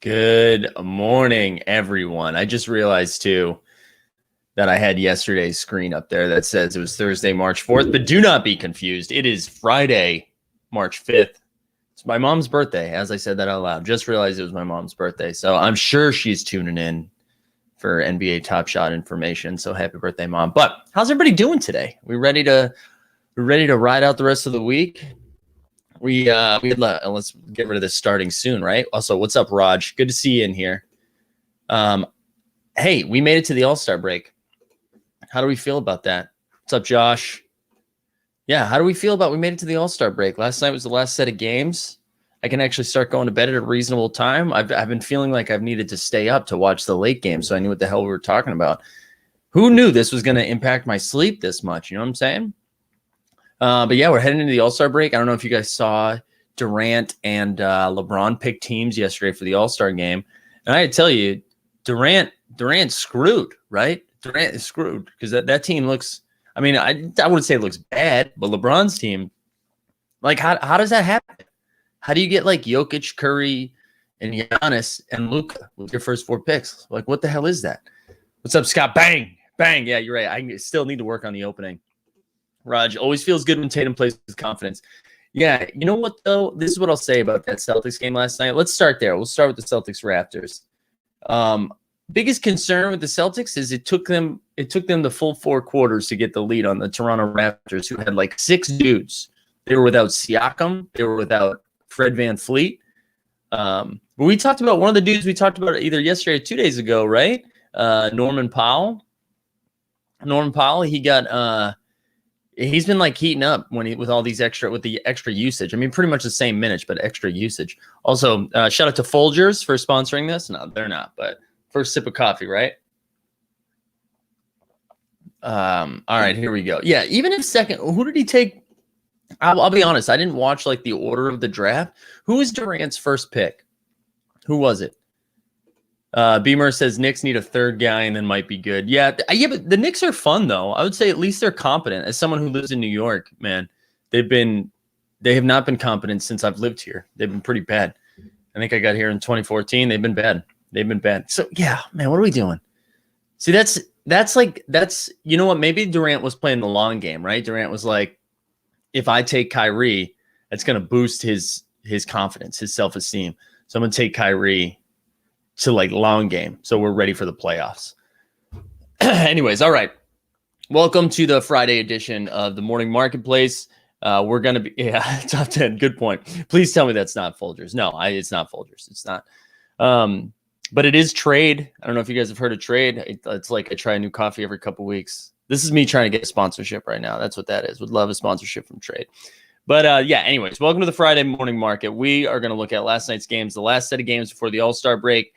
Good morning, everyone. I just realized, too, that I had yesterday's screen up there that says it was Thursday, March 4th, but do not be confused. It is Friday, March 5th. It's my mom's birthday, as I said that out loud. Just realized it was my mom's birthday, so I'm sure she's tuning in for NBA Top Shot information, so happy birthday, Mom. But how's everybody doing today? We ready to ride out the rest of the week? Let's get rid of this starting soon, right? Also, what's up, Raj? Good to see you in here. Hey, we made it to the All-Star break. How do we feel about that? What's up, Josh? Yeah, how do we feel about we made it to the All-Star break? Last night was the last set of games. I can actually start going to bed at a reasonable time. I've been feeling like I've needed to stay up to watch the late game, so I knew what the hell we were talking about. Who knew this was going to impact my sleep this much? You know what I'm saying? But yeah, we're heading into the All-Star break. I don't know if you guys saw Durant and LeBron pick teams yesterday for the All-Star game. And I tell you, Durant's screwed, right? Durant is screwed because that team looks, I mean, I wouldn't say it looks bad, but LeBron's team, like, how does that happen? How do you get like Jokic, Curry, and Giannis and Luka with your first 4 picks? Like, what the hell is that? What's up, Scott? Bang, bang. Yeah, you're right. I still need to work on the opening. Raj, always feels good when Tatum plays with confidence. Yeah, you know what, though? This is what I'll say about that Celtics game last night. Let's start there. We'll start with the Celtics-Raptors. Biggest concern with the Celtics is it took them the full 4 quarters to get the lead on the Toronto Raptors, who had like 6 dudes. They were without Siakam. They were without Fred VanVleet. But we talked about one of the dudes we talked about either yesterday or 2 days ago, right? Norman Powell. Norman Powell, he got he's been like heating up with all these with the extra usage. I mean, pretty much the same minutes, but extra usage. Also, shout out to Folgers for sponsoring this. No, they're not, but first sip of coffee, right? All right, here we go. Yeah, even if second, who did he take? I'll be honest, I didn't watch like the order of the draft. Who was Durant's first pick? Who was it? Beamer says Knicks need a third guy and then might be good. Yeah, but the Knicks are fun though. I would say at least they're competent. As someone who lives in New York, man, they have not been competent since I've lived here. They've been pretty bad. I think I got here in 2014. They've been bad. So yeah, man, what are we doing? See, that's you know what? Maybe Durant was playing the long game, right? Durant was like, if I take Kyrie, that's going to boost his confidence, his self-esteem. So I'm going to take Kyrie to like long game. So we're ready for the playoffs. Anyways, all right. Welcome to the Friday edition of the Morning Marketplace. We're going to be, top 10. Good point. Please tell me that's not Folgers. No, it's not Folgers. It's not. But it is Trade. I don't know if you guys have heard of Trade. It's like I try a new coffee every couple weeks. This is me trying to get a sponsorship right now. That's what that is. Would love a sponsorship from Trade. But yeah, anyways, welcome to the Friday Morning Market. We are going to look at last night's games, the last set of games before the All-Star break.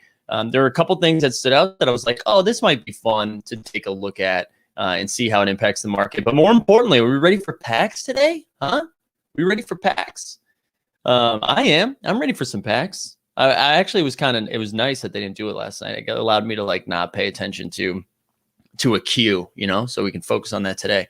There are a couple things that stood out that I was like, oh, this might be fun to take a look at and see how it impacts the market. But more importantly, are we ready for packs today? Huh? We ready for packs? I am. I'm ready for some packs. I actually was it was nice that they didn't do it last night. It allowed me to like not pay attention to a queue, so we can focus on that today.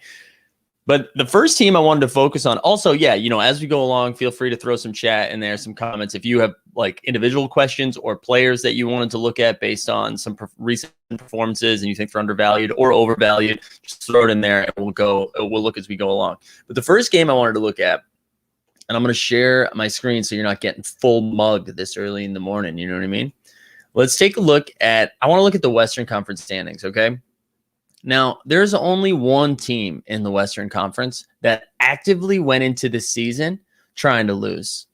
But the first team I wanted to focus on also, yeah, as we go along, feel free to throw some chat in there, some comments. If you have like individual questions or players that you wanted to look at based on some recent performances and you think they're undervalued or overvalued, just throw it in there and we'll look as we go along. But the first game I wanted to look at, and I'm going to share my screen so you're not getting full mugged this early in the morning. You know what I mean? Let's take a look I want to look at the Western Conference standings, okay? Now, there's only one team in the Western Conference that actively went into the season trying to lose.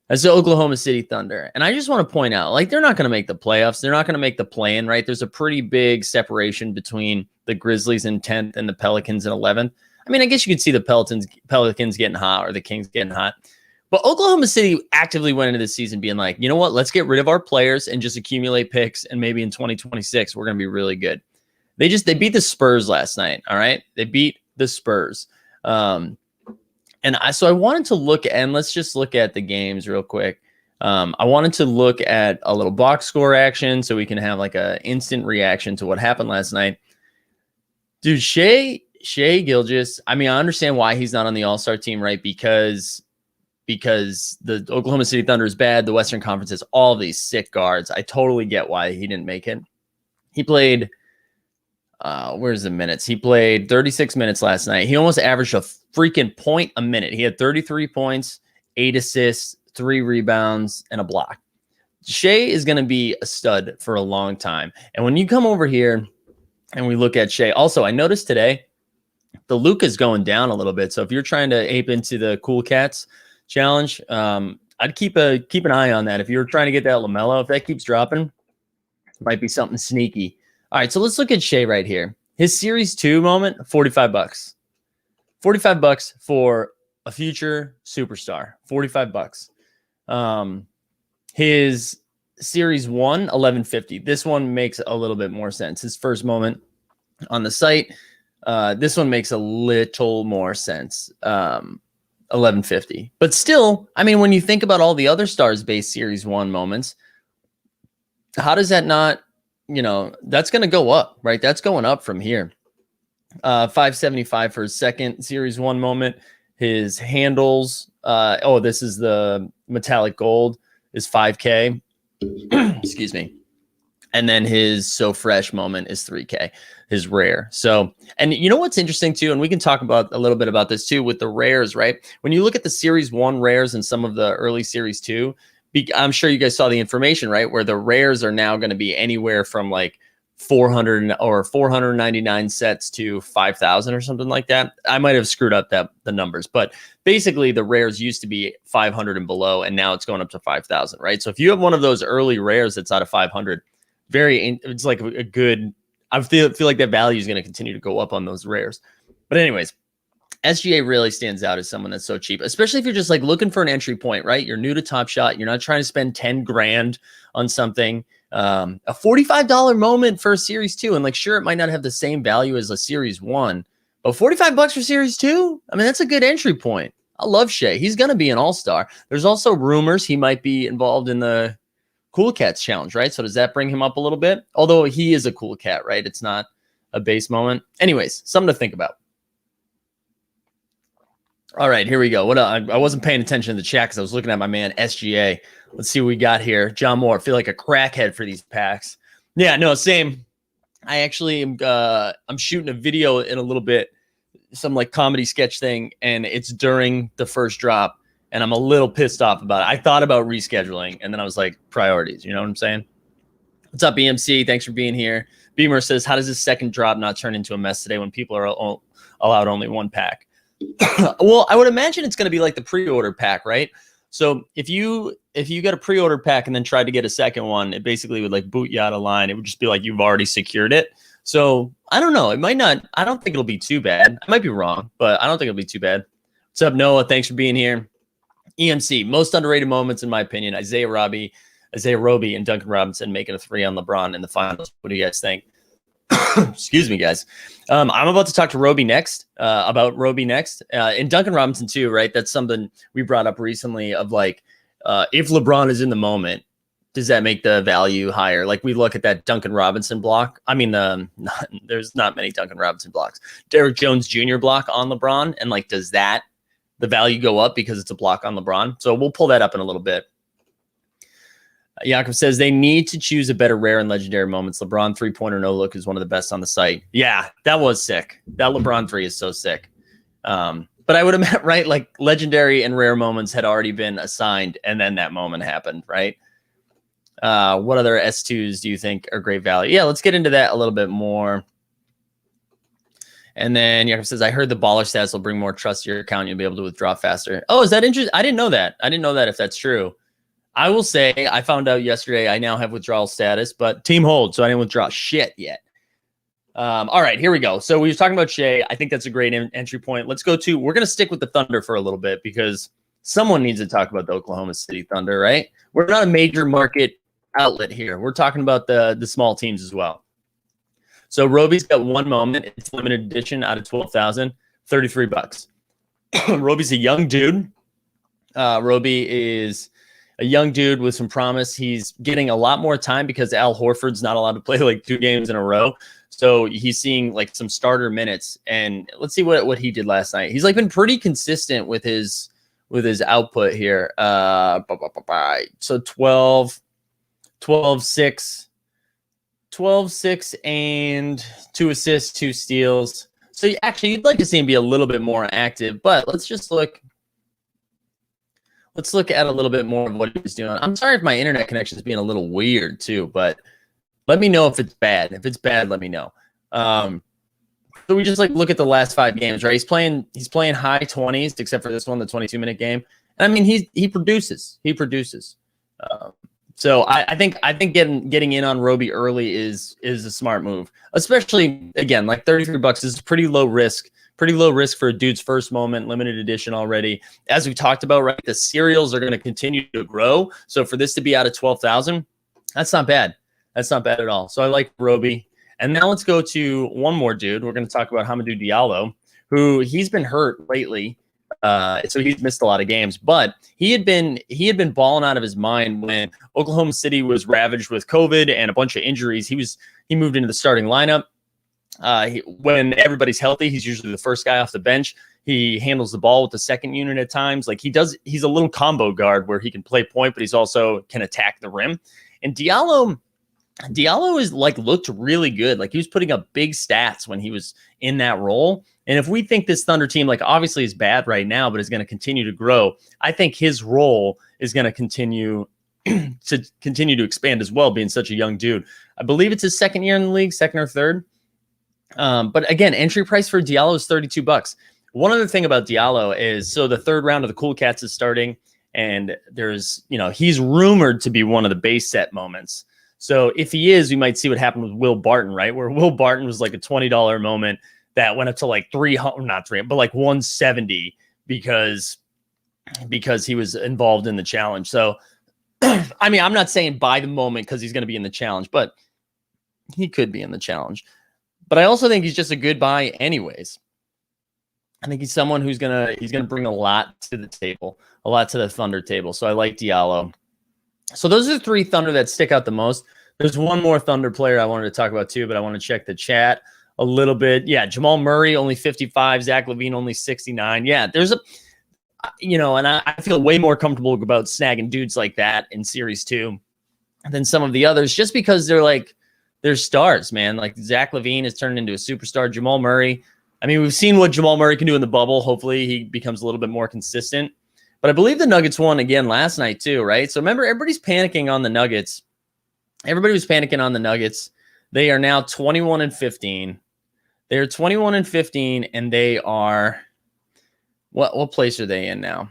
That's the Oklahoma City Thunder. And I just want to point out, like, they're not going to make the playoffs. They're not going to make the play-in, right? There's a pretty big separation between the Grizzlies in 10th and the Pelicans in 11th. I mean, I guess you could see the Pelicans getting hot or the Kings getting hot. But Oklahoma City actively went into the season being like, you know what? Let's get rid of our players and just accumulate picks. And maybe in 2026, we're going to be really good. They beat the Spurs last night. All right. They beat the Spurs. So I wanted to look and let's just look at the games real quick. I wanted to look at a little box score action so we can have like a instant reaction to what happened last night. Dude, Shae Gilgeous, I mean, I understand why he's not on the All-Star team, right? Because because the Oklahoma City Thunder is bad. The Western Conference has all these sick guards. I totally get why he didn't make it. He played, where's the minutes? He played 36 minutes last night. He almost averaged a freaking point a minute. He had 33 points, 8 assists, 3 rebounds, and a block. Shae is going to be a stud for a long time. And when you come over here and we look at Shae, also, I noticed today the Luke is going down a little bit. So if you're trying to ape into the Cool Cats challenge, I'd keep an eye on that. If you're trying to get that LaMelo, if that keeps dropping, it might be something sneaky. All right, so let's look at Shae right here. His Series 2 moment, $45. $45 for a future superstar. $45. His Series 1, $11.50. This one makes a little bit more sense. His first moment on the site, this one makes a little more sense. $11.50. But still, I mean, when you think about all the other Stars-based Series 1 moments, how does that not, that's going to go up, right? That's going up from here. $5.75 for his second Series 1 moment. His handles, this is the metallic gold, is $5K. Excuse me. And then his So Fresh moment is $3K, his rare. So, and you know what's interesting too, and we can talk about a little bit about this too with the rares, right? When you look at the Series 1 rares and some of the early Series 2, I'm sure you guys saw the information, right? Where the rares are now going to be anywhere from like 400 or 499 sets to 5,000 or something like that. I might have screwed up the numbers, but basically the rares used to be 500 and below, and now it's going up to 5,000, right? So if you have one of those early rares that's out of 500, it's like a good, I feel like that value is going to continue to go up on those rares. But anyways, SGA really stands out as someone that's so cheap, especially if you're just like looking for an entry point, right? You're new to Top Shot. You're not trying to spend 10 grand on something. A $45 moment for a Series 2. And like, sure, it might not have the same value as a Series 1, but $45 for Series 2? I mean, that's a good entry point. I love Shae. He's going to be an all-star. There's also rumors he might be involved in the Cool Cats challenge, right? So does that bring him up a little bit? Although he is a cool cat, right? It's not a base moment. Anyways, something to think about. All right, here we go. I wasn't paying attention to the chat because I was looking at my man SGA. Let's see what we got here. John Moore, I feel like a crackhead for these packs. Yeah, no, same. I actually am I'm shooting a video in a little bit, some like comedy sketch thing, and it's during the first drop, and I'm a little pissed off about it. I thought about rescheduling, and then I was like, priorities, you know what I'm saying? What's up, BMC? Thanks for being here. Beamer says, how does this second drop not turn into a mess today when people are allowed only one pack? Well, I would imagine it's going to be like the pre-order pack, right? So if you get a pre-order pack and then tried to get a second one, it basically would like boot you out of line. It would just be like you've already secured it. So I don't know. It might not. I don't think it'll be too bad. I might be wrong, but I don't think it'll be too bad. What's up, Noah? Thanks for being here. EMC, most underrated moments in my opinion: Isaiah Roby, and Duncan Robinson making a 3 on LeBron in the finals. What do you guys think? Excuse me, guys. I'm about to talk to Roby next, about Roby next, and Duncan Robinson too, right? That's something we brought up recently of like, if LeBron is in the moment, does that make the value higher? Like we look at that Duncan Robinson block. I mean, there's not many Duncan Robinson blocks. Derrick Jones Jr. block on LeBron, and like, does that the value go up because it's a block on LeBron? So we'll pull that up in a little bit. Yakov says they need to choose a better rare and legendary moments. LeBron 3-pointer no look is one of the best on the site. Yeah, that was sick. That LeBron 3 is so sick. But I would have meant, right, like legendary and rare moments had already been assigned, and then that moment happened, right? What other S2s do you think are great value? Yeah, let's get into that a little bit more. And then Yakov says, I heard the baller stats will bring more trust to your account. You'll be able to withdraw faster. Oh, is that interesting? I didn't know that. I didn't know that if that's true. I will say I found out yesterday I now have withdrawal status, but team hold, so I didn't withdraw shit yet. All right, here we go. So we were talking about Shae. I think that's a great entry point. Let's go to, we're going to stick with the Thunder for a little bit because someone needs to talk about the Oklahoma City Thunder, right? We're not a major market outlet here. We're talking about the small teams as well. So Roby's got one moment. It's limited edition out of 12,000, $33. Roby's a young dude. Roby is a young dude with some promise. He's getting a lot more time because Al Horford's not allowed to play like 2 games in a row. So he's seeing like some starter minutes. And let's see what he did last night. He's like been pretty consistent with his with his output here. So 12, 12, 6, 12, 6, and 2 assists, 2 steals. So actually, you'd like to see him be a little bit more active, but let's just look. Let's look at a little bit more of what he's doing. I'm sorry if my internet connection is being a little weird too, but let me know if it's bad. If it's bad, let me know. So we just like look at the last 5 games, right? He's playing high 20s, except for this one, the 22-minute game. And I mean, he produces. He produces. So I think getting in on Roby early is a smart move, especially again, like $33 is pretty low risk. Pretty low risk for a dude's first moment, limited edition already. As we talked about, right, the serials are going to continue to grow. So for this to be out of 12,000, that's not bad. That's not bad at all. So I like Roby. And now let's go to one more dude. We're going to talk about Hamidou Diallo, who he's been hurt lately. So he's missed a lot of games, but he had been balling out of his mind when Oklahoma City was ravaged with COVID and a bunch of injuries. He moved into the starting lineup. When everybody's healthy, he's usually the first guy off the bench. He handles the ball with the second unit at times. Like he's a little combo guard where he can play point, but he's also can attack the rim. And Diallo is like looked really good. Like he was putting up big stats when he was in that role. And if we think this Thunder team, like obviously is bad right now, but is going to continue to grow, I think his role is going to continue to expand as well, being such a young dude. I believe it's his second year in the league, second or third. But again, entry price for Diallo is $32. One other thing about Diallo is, so the third round of the Cool Cats is starting, and there's, he's rumored to be one of the base set moments. So if he is, we might see what happened with Will Barton, right? Where Will Barton was like a $20 moment that went up to like 300, not 300, but like 170 because he was involved in the challenge. So, I mean, I'm not saying buy the moment because he's going to be in the challenge, but he could be in the challenge. But I also think he's just a good buy anyways. I think he's someone who's gonna bring a lot to the table, a lot to the Thunder table. So I like Diallo. So those are the 3 Thunder that stick out the most. There's one more Thunder player I wanted to talk about too, but I want to check the chat a little bit. Yeah, Jamal Murray only 55, Zach LaVine only 69. Yeah, there's a and I feel way more comfortable about snagging dudes like that in Series 2 than some of the others, just because they're stars, man. Like Zach LaVine has turned into a superstar. Jamal Murray, I mean, we've seen what Jamal Murray can do in the bubble. Hopefully he becomes a little bit more consistent. But I believe the Nuggets won again last night too, right? So remember, everybody's panicking on the Nuggets. Everybody was panicking on the Nuggets. They are now 21-15. They're 21-15, and they are what place are they in now?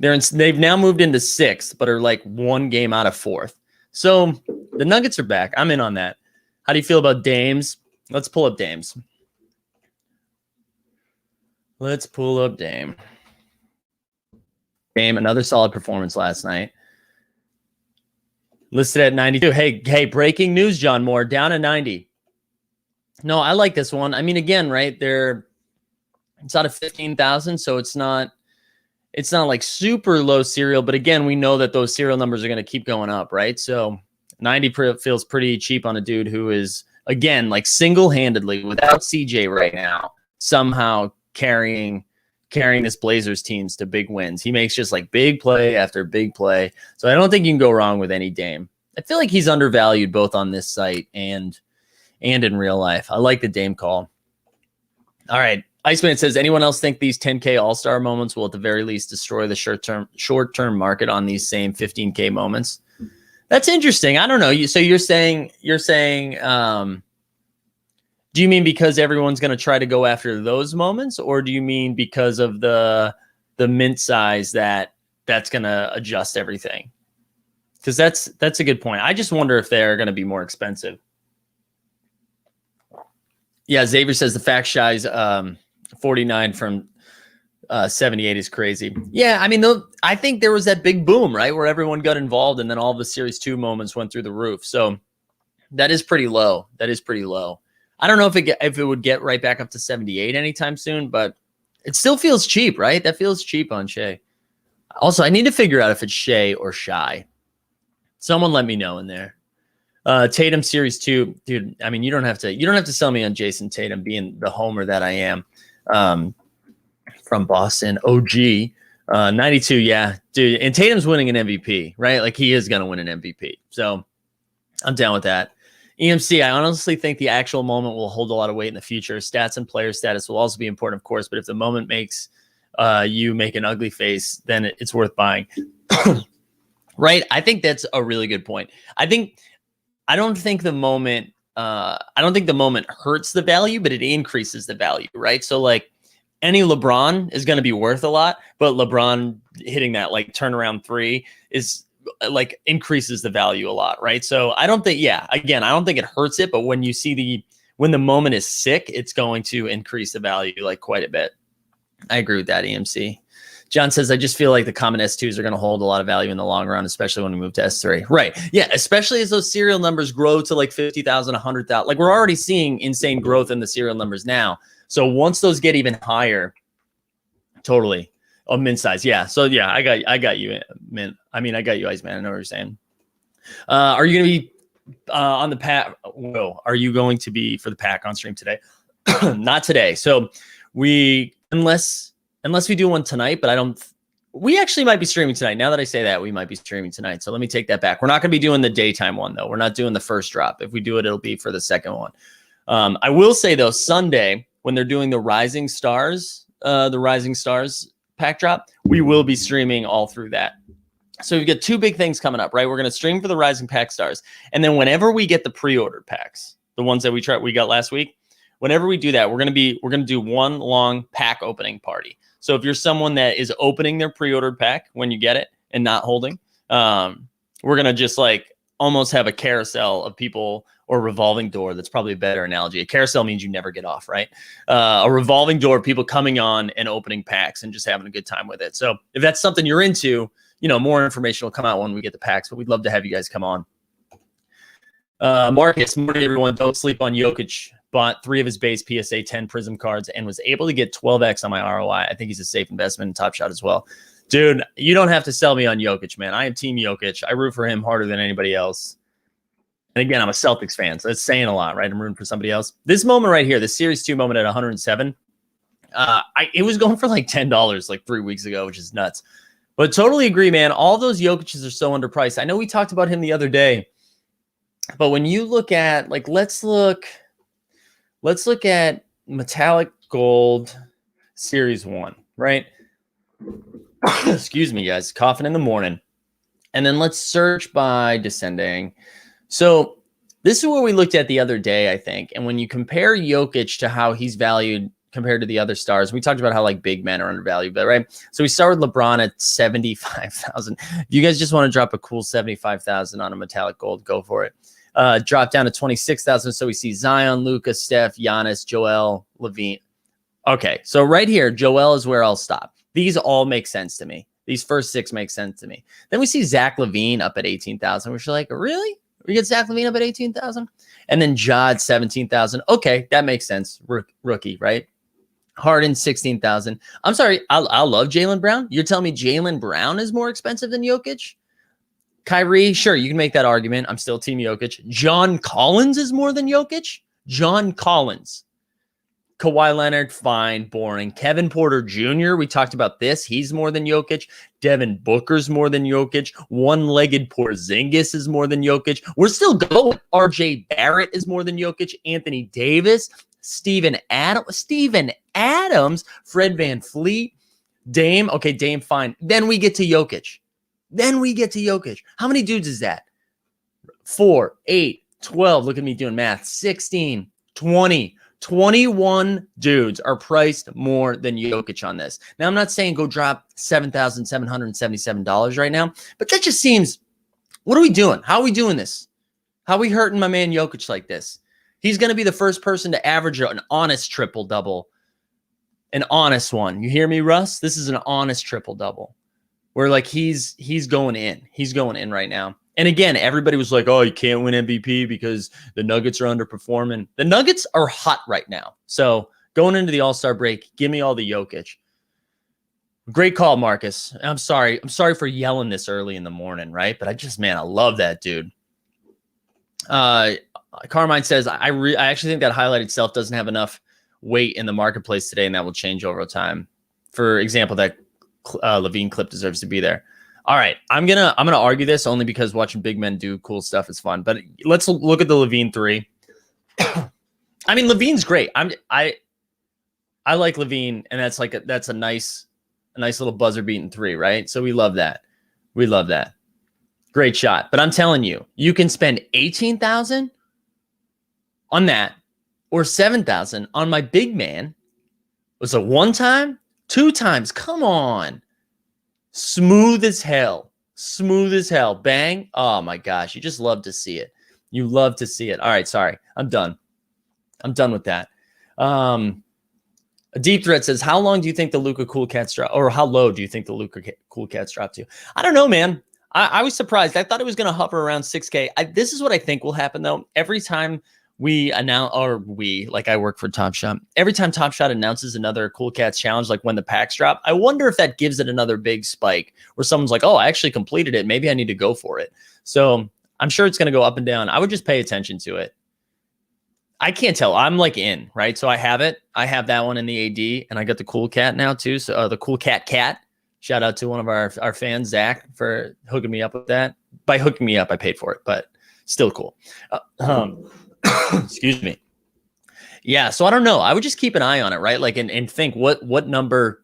They've now moved into 6th, but are like 1 game out of 4th. So the Nuggets are back. I'm in on that. How do you feel about Dames? Let's pull up Dames. Let's pull up Dame. Dame, another solid performance last night. Listed at 92. Hey, breaking news, John Moore, down at 90. No, I like this one. I mean, again, right, it's out of 15,000, so it's not like super low serial, but again, we know that those serial numbers are going to keep going up, right? So 90 feels pretty cheap on a dude who is, again, like single-handedly, without CJ right now, somehow carrying this Blazers teams to big wins. He makes just like big play after big play. So I don't think you can go wrong with any Dame. I feel like he's undervalued both on this site and in real life. I like the Dame call. All right. Iceman says, anyone else think these 10K All-Star moments will at the very least destroy the short-term market on these same 15K moments? That's interesting. I don't know. So you're saying, do you mean because everyone's going to try to go after those moments, or do you mean because of the mint size that's going to adjust everything? Because that's a good point. I just wonder if they're going to be more expensive. Yeah, Xavier says the fact Shae's 49 from 78 is crazy. Yeah, I mean, I think there was that big boom, right, where everyone got involved, and then all the Series 2 moments went through the roof. So that is pretty low. I don't know if it would get right back up to 78 anytime soon, but it still feels cheap, right? That feels cheap on Shae. Also, I need to figure out if it's Shae or Shae. Someone let me know in there. Tatum Series 2, dude. I mean, you don't have to sell me on Jason Tatum being the homer that I am. From Boston, OG. 92, yeah, dude. And Tatum's winning an MVP, right? Like he is going to win an MVP. So I'm down with that. EMC, I honestly think the actual moment will hold a lot of weight in the future. Stats and player status will also be important, of course, but if the moment makes you make an ugly face, then it's worth buying. Right? I think that's a really good point. I don't think the moment hurts the value, but it increases the value, right? So like any LeBron is going to be worth a lot, but LeBron hitting that like turnaround three is like increases the value a lot, right? So I don't think it hurts it, but when the moment is sick, it's going to increase the value like quite a bit. I agree with that, EMC. John says, I just feel like the common S2s are going to hold a lot of value in the long run, especially when we move to S3. Right. Yeah. Especially as those serial numbers grow to like 50,000, 100,000. Like we're already seeing insane growth in the serial numbers now. So once those get even higher, totally. Oh, mint size. Yeah. So yeah, I got you, mint. I mean, I got you, Iceman. I know what you're saying. Are you going to be on the pack? Whoa. Are you going to be for the pack on stream today? Not today. So unless we do one tonight, but we actually might be streaming tonight. Now that I say that, we might be streaming tonight. So let me take that back. We're not going to be doing the daytime one though. We're not doing the first drop. If we do it, it'll be for the second one. I will say though, Sunday, when they're doing the Rising Stars pack drop, we will be streaming all through that. So we've got two big things coming up, right? We're going to stream for the Rising Pack Stars. And then whenever we get the pre-ordered packs, the ones that we got last week, whenever we do that, we're going to do one long pack opening party. So if you're someone that is opening their pre-ordered pack when you get it and not holding, we're going to just like almost have a carousel of people, or revolving door. That's probably a better analogy. A carousel means you never get off, right? A revolving door, people coming on and opening packs and just having a good time with it. So if that's something you're into, more information will come out when we get the packs, but we'd love to have you guys come on. Marcus, morning everyone. Don't sleep on Jokic. Bought 3 of his base PSA 10 Prism cards and was able to get 12x on my ROI. I think he's a safe investment in Top Shot as well. Dude, you don't have to sell me on Jokic, man. I am Team Jokic. I root for him harder than anybody else. And again, I'm a Celtics fan, so that's saying a lot, right? I'm rooting for somebody else. This moment right here, the Series 2 moment at 107, it was going for like $10 like 3 weeks ago, which is nuts. But totally agree, man. All those Jokic's are so underpriced. I know we talked about him the other day, but when you look at like, let's look at metallic gold Series 1, right? Excuse me, guys. Coughing in the morning. And then let's search by descending. So this is what we looked at the other day, I think. And when you compare Jokic to how he's valued compared to the other stars, we talked about how like big men are undervalued, but right. So we start with LeBron at 75,000. If you guys just want to drop a cool 75,000 on a metallic gold, go for it. Drop down to 26,000. So we see Zion, Luka, Steph, Giannis, Joel, Levine. Okay. So right here, Joel is where I'll stop. These all make sense to me. These first 6 make sense to me. Then we see Zach LaVine up at 18,000, which is like, really? We get Zach LaVine up at 18,000? And then Jod, 17,000. Okay, that makes sense. Rookie, right? Harden, 16,000. I'm sorry, I love Jaylen Brown. You're telling me Jaylen Brown is more expensive than Jokic? Kyrie, sure, you can make that argument. I'm still Team Jokic. John Collins is more than Jokic? John Collins. Kawhi Leonard, fine, boring. Kevin Porter Jr., we talked about this. He's more than Jokic. Devin Booker's more than Jokic. One-legged Porzingis is more than Jokic. We're still going. RJ Barrett is more than Jokic. Anthony Davis, Steven Adams, Fred VanVleet, Dame. Okay, Dame, fine. Then we get to Jokic. How many dudes is that? 4, 8, 12. Look at me doing math. 16, 20. 21 dudes are priced more than Jokic on this. Now, I'm not saying go drop $7,777 right now, but that just seems, what are we doing? How are we doing this? How are we hurting my man Jokic like this? He's going to be the first person to average an honest triple-double. An honest one. You hear me, Russ? This is an honest triple-double. Where like he's going in. He's going in right now. And again, everybody was like, oh, you can't win MVP because the Nuggets are underperforming. The Nuggets are hot right now. So going into the All-Star break, give me all the Jokic. Great call, Marcus. I'm sorry for yelling this early in the morning, right? But I love that dude. Carmine says, I actually think that highlighted self doesn't have enough weight in the marketplace today, and that will change over time. For example, that Levine clip deserves to be there. All right, I'm gonna argue this only because watching big men do cool stuff is fun. But let's look at the Levine 3. I mean, Levine's great. I like Levine, and that's a nice little buzzer beating 3, right? So we love that. We love that. Great shot. But I'm telling you, you can spend $18,000 on that or $7,000 on my big man. Was it 1 time? 2 times? Come on. Smooth as hell. Smooth as hell. Bang. Oh my gosh. You just love to see it. You love to see it. All right. Sorry. I'm done. I'm done with that. A deep threat says, how long do you think the Luka Cool Cats drop, or how low do you think the Luka Cool Cats drop to? I don't know, man. I was surprised. I thought it was going to hover around 6K. This is what I think will happen, though. Every time we announce, like I work for Top Shot, every time Top Shot announces another Cool Cats challenge, like when the packs drop, I wonder if that gives it another big spike where someone's like, oh, I actually completed it. Maybe I need to go for it. So I'm sure it's going to go up and down. I would just pay attention to it. I can't tell. I'm like in, right? So I have it. I have that one in the AD, and I got the Cool Cat now too. So the Cool Cat. Shout out to one of our fans, Zach, for hooking me up with that. By hooking me up, I paid for it, but still cool. Excuse me. Yeah, so I don't know. I would just keep an eye on it, right? Like, and think what number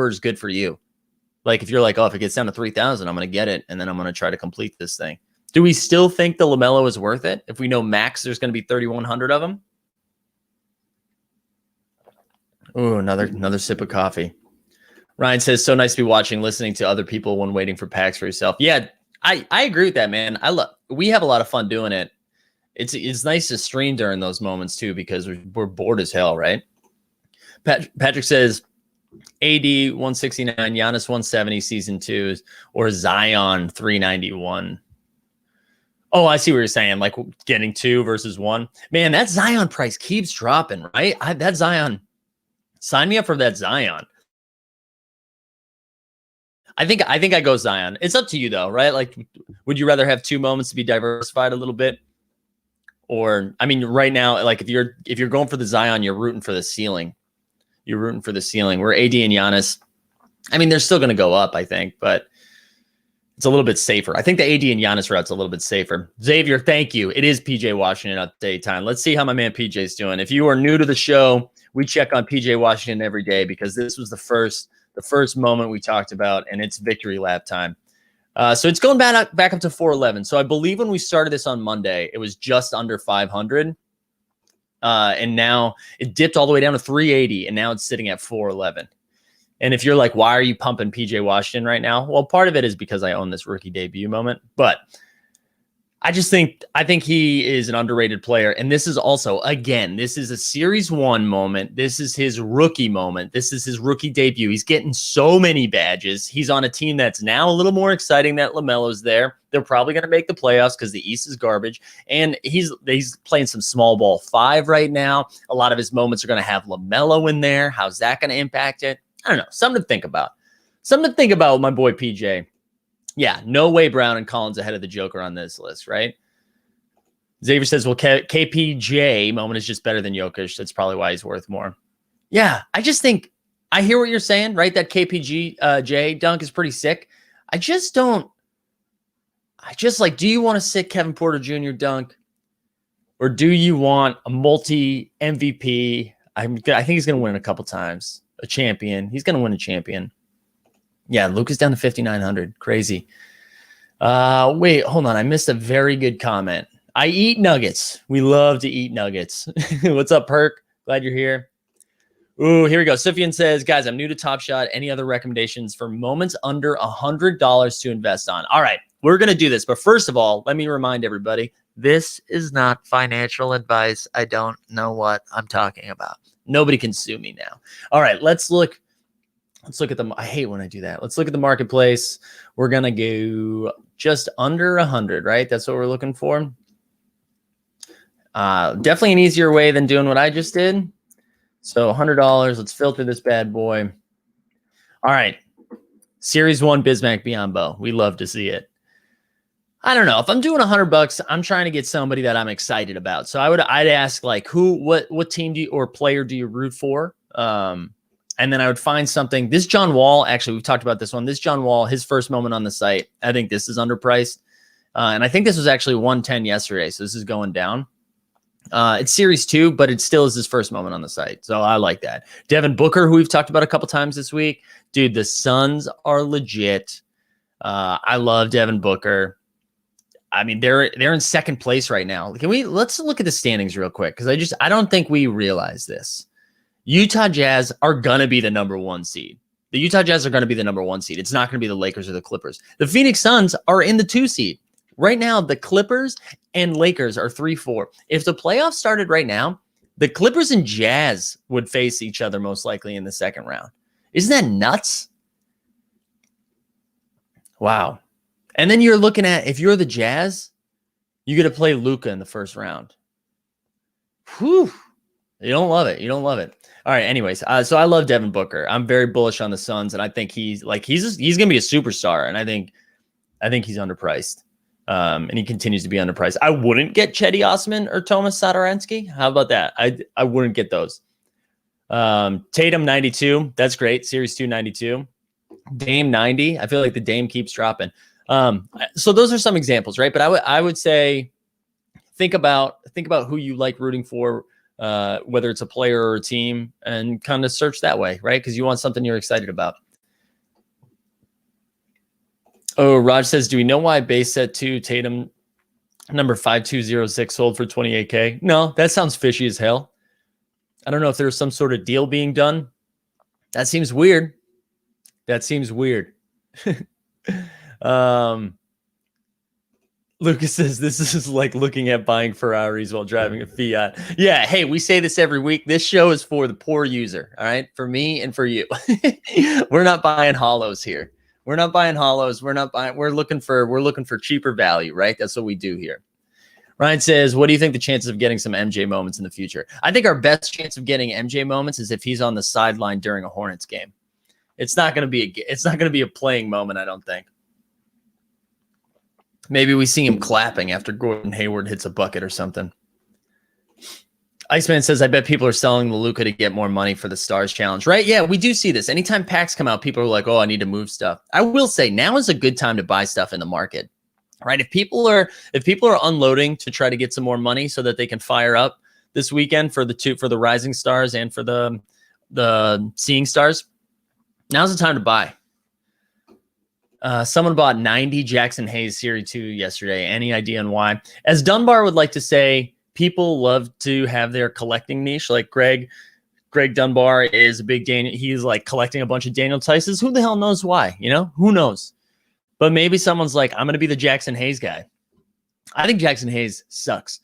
is good for you. Like, if you're like, oh, if it gets down to 3,000, I'm going to get it, and then I'm going to try to complete this thing. Do we still think the LaMelo is worth it? If we know max, there's going to be 3,100 of them. Ooh, another sip of coffee. Ryan says, so nice to be watching, listening to other people when waiting for packs for yourself. Yeah, I agree with that, man. We have a lot of fun doing it. It's nice to stream during those moments too, because we're bored as hell, right? Patrick says, AD 169, Giannis 170 season 2, or Zion 391. Oh, I see what you're saying. Like getting 2 versus 1. Man, that Zion price keeps dropping, right? That Zion, sign me up for that Zion. I think I go Zion. It's up to you though, right? Like, would you rather have 2 moments to be diversified a little bit? Or, I mean, right now, like if you're going for the Zion, you're rooting for the ceiling. You're rooting for the ceiling. Where AD and Giannis, I mean, they're still going to go up, I think, but it's a little bit safer. I think the AD and Giannis route's a little bit safer. Xavier, thank you. It is PJ Washington update time. Let's see how my man PJ's doing. If you are new to the show, we check on PJ Washington every day because this was the first moment we talked about, and it's victory lap time. So it's going back up to 411. So I believe when we started this on Monday, it was just under 500. And now it dipped all the way down to 380, and now it's sitting at 411. And if you're like, why are you pumping PJ Washington right now? Well, part of it is because I own this rookie debut moment, but I think he is an underrated player. And this is also, again, this is a series 1 moment. This is his rookie moment. This is his rookie debut. He's getting so many badges. He's on a team that's now a little more exciting that LaMelo's there. They're probably going to make the playoffs because the East is garbage. And he's playing some small ball 5 right now. A lot of his moments are going to have LaMelo in there. How's that going to impact it? I don't know. Something to think about. Something to think about with my boy PJ. Yeah, no way Brown and Collins ahead of the Joker on this list, right? Xavier says, well, KPJ moment is just better than Jokic. That's probably why he's worth more. Yeah, I just think, I hear what you're saying, right? That KPJ dunk is pretty sick. Do you want to sick Kevin Porter Jr. dunk? Or do you want a multi-MVP? I think he's going to win a couple times. A champion. He's going to win a champion. Yeah, Luka's down to 5,900. Crazy. Wait, hold on. I missed a very good comment. I eat nuggets. We love to eat nuggets. What's up, Perk? Glad you're here. Ooh, here we go. Sufyan says, guys, I'm new to Top Shot. Any other recommendations for moments under $100 to invest on? All right, we're going to do this. But first of all, let me remind everybody, this is not financial advice. I don't know what I'm talking about. Nobody can sue me now. All right, let's look at them. I hate when I do that. Let's look at the marketplace. We're going to go just under 100, right? That's what we're looking for. Definitely an easier way than doing what I just did. So $100. Let's filter this bad boy. All right. Series 1 Bismack Beyond Bow. We love to see it. I don't know. If I'm doing $100, I'm trying to get somebody that I'm excited about. So I'd ask like what team do you or player do you root for? And then I would find something. This John Wall, actually, we've talked about this one. This John Wall, his first moment on the site, I think this is underpriced. And I think this was actually 110 yesterday. So this is going down. It's series 2, but it still is his first moment on the site. So I like that. Devin Booker, who we've talked about a couple times this week. Dude, the Suns are legit. I love Devin Booker. I mean, they're in second place right now. Let's look at the standings real quick, because I don't think we realize this. Utah Jazz are gonna be the number 1 seed. The Utah Jazz are gonna be the number 1 seed. It's not gonna be the Lakers or the Clippers. The Phoenix Suns are in the 2 seed. Right now, the Clippers and Lakers are 3-4. If the playoffs started right now, the Clippers and Jazz would face each other most likely in the second round. Isn't that nuts? Wow. And then you're looking at, if you're the Jazz, you get to play Luka in the first round. Whew. You don't love it. You don't love it. All right. Anyways, so I love Devin Booker. I'm very bullish on the Suns, and I think he's going to be a superstar. And I think he's underpriced. And he continues to be underpriced. I wouldn't get Cedi Osman or Tomas Satoransky. How about that? I wouldn't get those. Tatum 92. That's great. Series 2 92. Dame 90. I feel like the Dame keeps dropping. So those are some examples, right? But I would say think about who you like rooting for, whether it's a player or a team, and kind of search that way, right? Because you want something you're excited about. Oh, Raj says, do we know why base set 2 Tatum number 5206 sold for 28K? No, that sounds fishy as hell. I don't know if there's some sort of deal being done. That seems weird. Lucas says this is like looking at buying Ferraris while driving a Fiat. Yeah, hey, we say this every week. This show is for the poor user, all right? For me and for you. We're not buying hollows here. We're not buying hollows. We're looking for cheaper value, right? That's what we do here. Ryan says, what do you think the chances of getting some MJ moments in the future? I think our best chance of getting MJ moments is if he's on the sideline during a Hornets game. It's not going to be a playing moment, I don't think. Maybe we see him clapping after Gordon Hayward hits a bucket or something. Iceman says, I bet people are selling the Luka to get more money for the Stars Challenge, right? Yeah, we do see this. Anytime packs come out, people are like, oh, I need to move stuff. I will say now is a good time to buy stuff in the market, right? If people are unloading to try to get some more money so that they can fire up this weekend for the Rising Stars and for the Seeing Stars, now's the time to buy. Someone bought 90 Jackson Hayes Series 2 yesterday. Any idea on why? As Dunbar would like to say, people love to have their collecting niche. Like Greg Dunbar is a big Daniel. He's like collecting a bunch of Daniel Tice's. Who the hell knows why? You know, who knows? But maybe someone's like, I'm going to be the Jackson Hayes guy. I think Jackson Hayes sucks.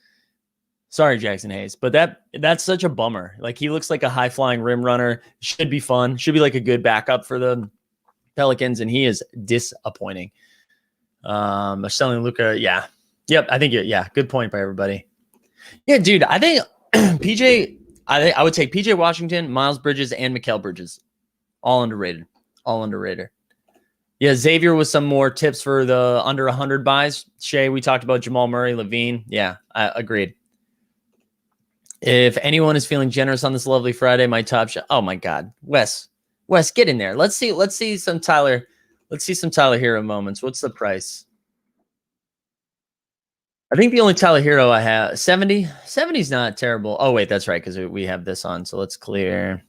Sorry, Jackson Hayes, but that's such a bummer. Like, he looks like a high flying rim runner. Should be fun. Should be like a good backup for the Pelicans, and he is disappointing. Selling Luka, yeah. Yep, I think good point by everybody. Yeah, dude, I think PJ, I would take PJ Washington, Miles Bridges, and Mikal Bridges. All underrated. Yeah, Xavier with some more tips for the under 100 buys. Shae, we talked about Jamal Murray, Levine. Yeah, I agreed. If anyone is feeling generous on this lovely Friday, my top shot. Oh my God, Wes, get in there. Let's see some Tyler Hero moments. What's the price? I think the only Tyler Hero I have 70. 70 is not terrible. Oh wait, that's right, because we have this on. So let's clear.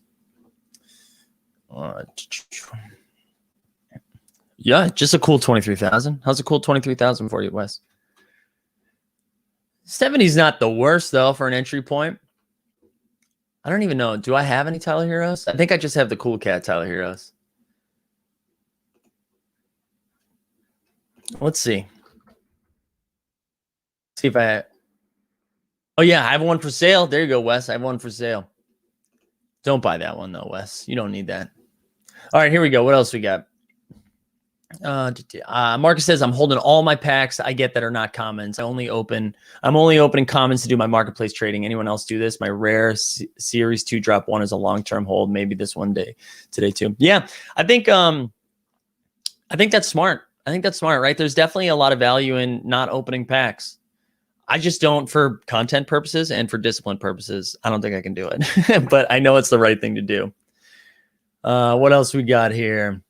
Yeah, just a cool 23,000. How's a cool 23,000 for you, Wes? 70 is not the worst though for an entry point. I don't even know. Do I have any Tyler Heroes? I think I just have the Cool Cat Tyler Heroes. Let's see. See if I. Oh yeah, I have one for sale. There you go, Wes. I have one for sale. Don't buy that one though, Wes. You don't need that. All right, here we go. What else we got? Marcus says, I'm holding all my packs I get that are not commons. I'm only opening commons to do my marketplace trading. Anyone else do this? My rare series 2 drop 1 is a long-term hold. Maybe this one day today too. Yeah, I think that's smart. Right? There's definitely a lot of value in not opening packs. I just don't, for content purposes and for discipline purposes, I don't think I can do it, but I know it's the right thing to do. What else we got here?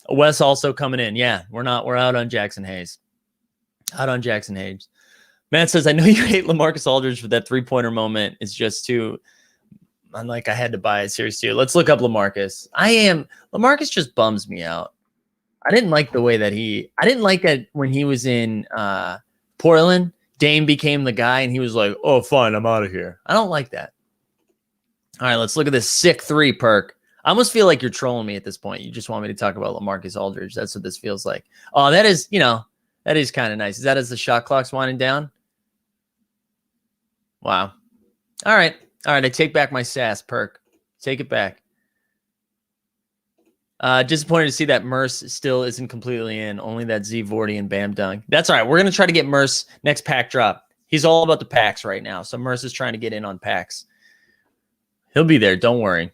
Wes also coming in. Yeah, we're out on Jackson Hayes. Out on Jackson Hayes. Matt says, I know you hate LaMarcus Aldridge for that three-pointer moment. It's just too, I'm like, I had to buy a Series 2. Let's look up LaMarcus. LaMarcus just bums me out. I didn't like the way that I didn't like that when he was in Portland, Dame became the guy and he was like, oh, fine, I'm out of here. I don't like that. All right, let's look at this sick 3 perk. I almost feel like you're trolling me at this point. You just want me to talk about LaMarcus Aldridge. That's what this feels like. Oh, that is, that is kind of nice. Is that as the shot clock's winding down? Wow. All right. I take back my sass perk. Take it back. Disappointed to see that Merce still isn't completely in. Only that Z Vorty and Bam Dunk. That's all right. We're going to try to get Merce next pack drop. He's all about the packs right now. So Merce is trying to get in on packs. He'll be there. Don't worry.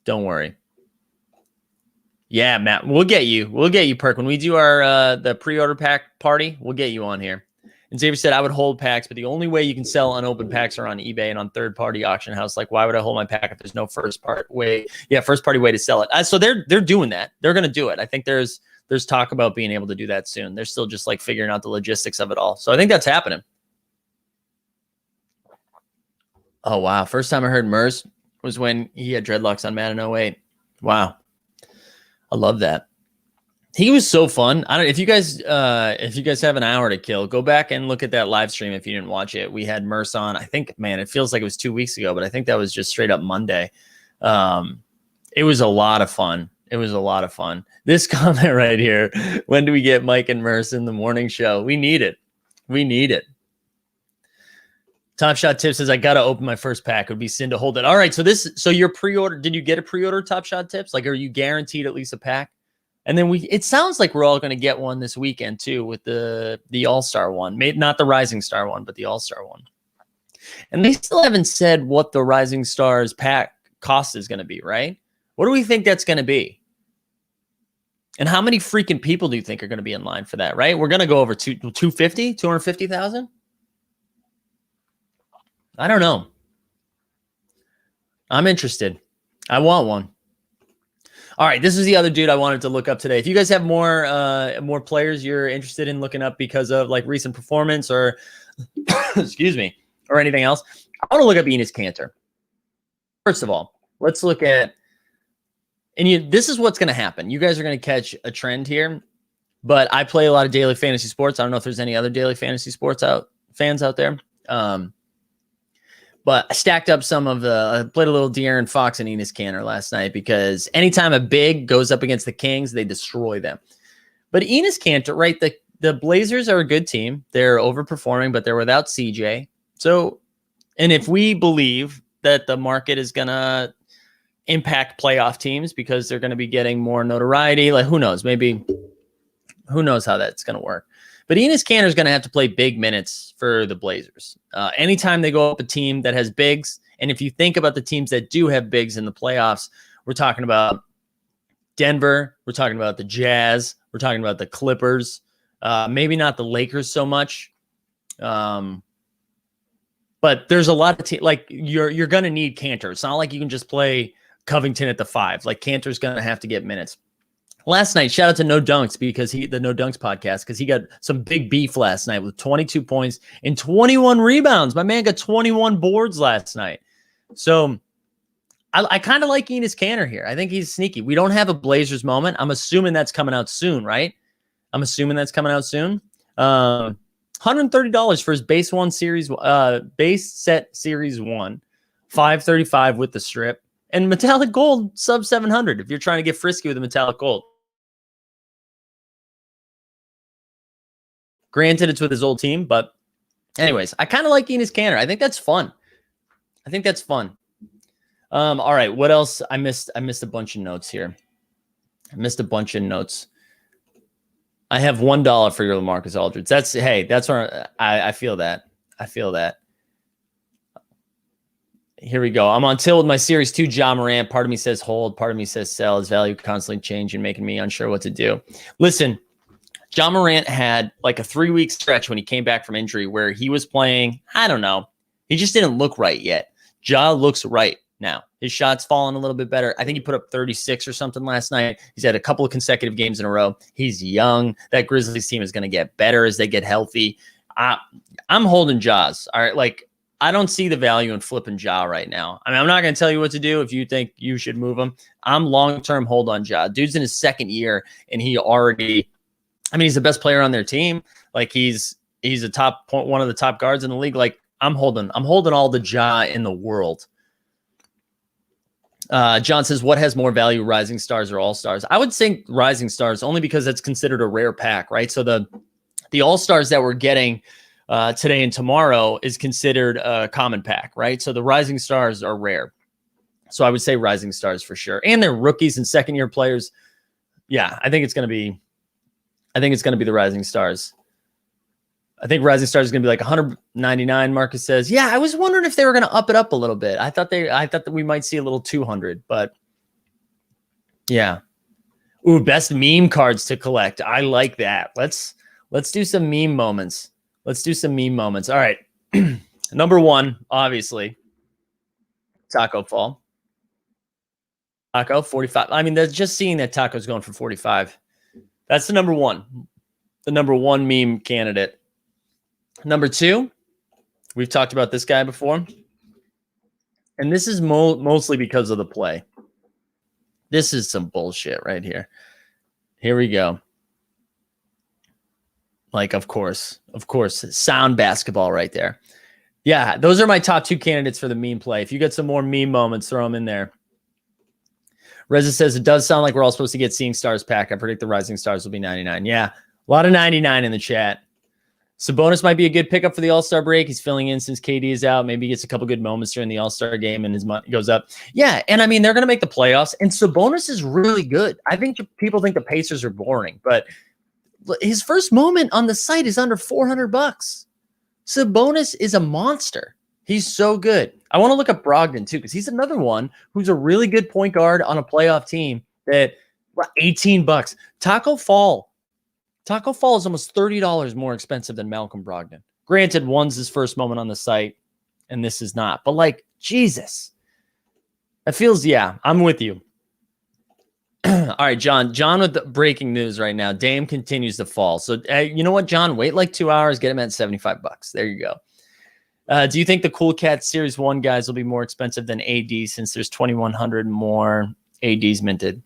Don't worry. Yeah, Matt, we'll get you. We'll get you, Perk. When we do our the pre-order pack party, we'll get you on here. And Xavier said, I would hold packs, but the only way you can sell unopened packs are on eBay and on third-party auction house. Like, why would I hold my pack if there's no first-party way to sell it? So they're doing that. They're going to do it. I think there's talk about being able to do that soon. They're still just like figuring out the logistics of it all. So I think that's happening. Oh, wow. First time I heard Merce was when he had dreadlocks on Madden 08. Wow. I love that. He was so fun. I don't if you guys have an hour to kill, go back and look at that live stream if you didn't watch it. We had Merce on. I think, man, it feels like it was 2 weeks ago, but I think that was just straight up Monday. It was a lot of fun. It was a lot of fun. This comment right here, when do we get Mike and Merce in the morning show? We need it. We need it. Top Shot Tips says, I got to open my first pack. It would be sin to hold it. All right. So your pre-order, did you get a pre-order Top Shot Tips? Like, are you guaranteed at least a pack? And then it sounds like we're all going to get one this weekend too with the All-Star one, not the Rising Star one, but the All-Star one. And they still haven't said what the Rising Stars pack cost is going to be, right? What do we think that's going to be? And how many freaking people do you think are going to be in line for that, right? We're going to go over 250,000? I don't know. I'm interested. I want one. All right, this is the other dude I wanted to look up today. If you guys have more players you're interested in looking up because of like recent performance or excuse me, or anything else, I want to look up Enes Kanter. First of all, let's look at this is what's going to happen. You guys are going to catch a trend here, but I play a lot of daily fantasy sports. I don't know if there's any other daily fantasy sports fans out there. But I stacked up I played a little De'Aaron Fox and Enes Kanter last night because anytime a big goes up against the Kings, they destroy them. But Enes Kanter, right, the Blazers are a good team. They're overperforming, but they're without CJ. So, and if we believe that the market is going to impact playoff teams because they're going to be getting more notoriety, like who knows? Maybe who knows how that's going to work. But Enes Kanter is going to have to play big minutes for the Blazers. Anytime they go up a team that has bigs, and if you think about the teams that do have bigs in the playoffs, we're talking about Denver, we're talking about the Jazz, we're talking about the Clippers, maybe not the Lakers so much. But there's a lot of teams, like you're going to need Kanter. It's not like you can just play Covington at the 5. Like Kanter's going to have to get minutes. Last night, shout out to No Dunks the No Dunks podcast, because he got some big beef last night with 22 points and 21 rebounds. My man got 21 boards last night. So I kind of like Enes Kanter here. I think he's sneaky. We don't have a Blazers moment. I'm assuming that's coming out soon, right? I'm assuming that's coming out soon. $130 for his base set series 1, $535 with the strip. And metallic gold, sub 700 if you're trying to get frisky with the metallic gold. Granted, it's with his old team, but anyways, I kind of like Enes Kanter. I think that's fun. All right, what else? I missed a bunch of notes here. I have $1 for your LaMarcus Aldridge. That's where I feel that. Here we go. I'm on tilt with my Series 2 Ja Morant. Part of me says hold. Part of me says sell. His value constantly changing, making me unsure what to do. Listen, Ja Morant had like a 3-week stretch when he came back from injury where he was playing, I don't know. He just didn't look right yet. Ja looks right now. His shot's fallen a little bit better. I think he put up 36 or something last night. He's had a couple of consecutive games in a row. He's young. That Grizzlies team is going to get better as they get healthy. I'm holding Jaws. All right. Like, I don't see the value in flipping Ja right now. I mean, I'm not going to tell you what to do if you think you should move him. I'm long-term hold on Ja. Dude's in his second year, and he already, I mean, he's the best player on their team. Like, he's a top point, one of the top guards in the league. Like, I'm holding all the Ja in the world. John says, what has more value, Rising Stars or All-Stars? I would think Rising Stars, only because it's considered a rare pack, right? So the All-Stars that we're getting today and tomorrow is considered a common pack, right? So the Rising Stars are rare. So I would say Rising Stars for sure. And they're rookies and second-year players. Yeah, I think it's going to be the Rising Stars. I think Rising Stars is going to be like 199. Marcus says, yeah, I was wondering if they were going to up it up a little bit. I thought that we might see a little 200, but yeah. Ooh, best meme cards to collect. I like that. Let's do some meme moments. All right. Number one, obviously, Taco Fall. Taco, 45. I mean, that's just seeing that Taco's going for 45. That's the number one meme candidate. Number two, we've talked about this guy before. And this is mostly because of the play. This is some bullshit right here. Here we go. Like, of course, sound basketball right there. Yeah, those are my top two candidates for the meme play. If you get some more meme moments, throw them in there. Reza says, it does sound like we're all supposed to get Seeing Stars pack. I predict the Rising Stars will be 99. Yeah, a lot of 99 in the chat. Sabonis might be a good pickup for the All-Star break. He's filling in since KD is out. Maybe he gets a couple good moments during the All-Star game and his money goes up. Yeah, and I mean, they're going to make the playoffs, and Sabonis is really good. I think people think the Pacers are boring, but his first moment on the site is under $400. Sabonis is a monster. He's so good. I want to look up Brogdon too, because he's another one who's a really good point guard on a playoff team that $18. Taco Fall is almost $30 more expensive than Malcolm Brogdon. Granted, one's his first moment on the site, and this is not. But like, Jesus. It feels, yeah, I'm with you. All right, John with the breaking news right now. Dame continues to fall. So you know what, John? Wait like 2 hours, get him at $75. There you go. Do you think the Cool Cat Series 1 guys will be more expensive than AD since there's 2,100 more ADs minted?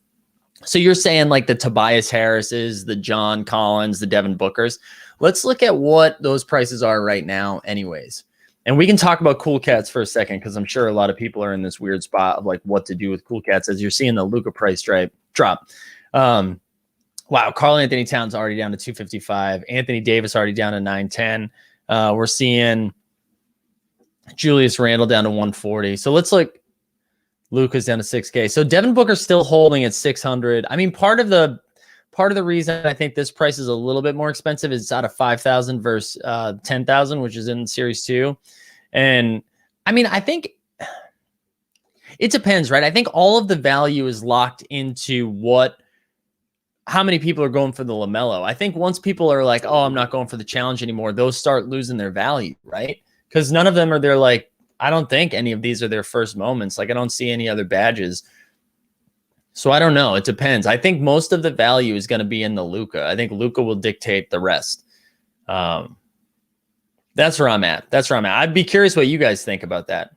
So you're saying like the Tobias Harrises, the John Collins, the Devin Bookers. Let's look at what those prices are right now anyways. And we can talk about Cool Cats for a second, because I'm sure a lot of people are in this weird spot of like what to do with Cool Cats as you're seeing the Luka price drop. Wow, Karl Anthony Towns already down to 255. Anthony Davis already down to 910. We're seeing Julius Randle down to 140. So let's look. Luka's down to 6K. So Devin Booker's still holding at 600. I mean, part of the reason I think this price is a little bit more expensive is it's out of 5,000 versus 10,000, which is in Series 2. And I mean, I think it depends, right? I think all of the value is locked into how many people are going for the LaMelo. I think once people are like, oh, I'm not going for the challenge anymore, those start losing their value, right? Because none of them are there like, I don't think any of these are their first moments. Like, I don't see any other badges. So I don't know. It depends. I think most of the value is going to be in the Luka. I think Luka will dictate the rest. That's where I'm at. I'd be curious what you guys think about that.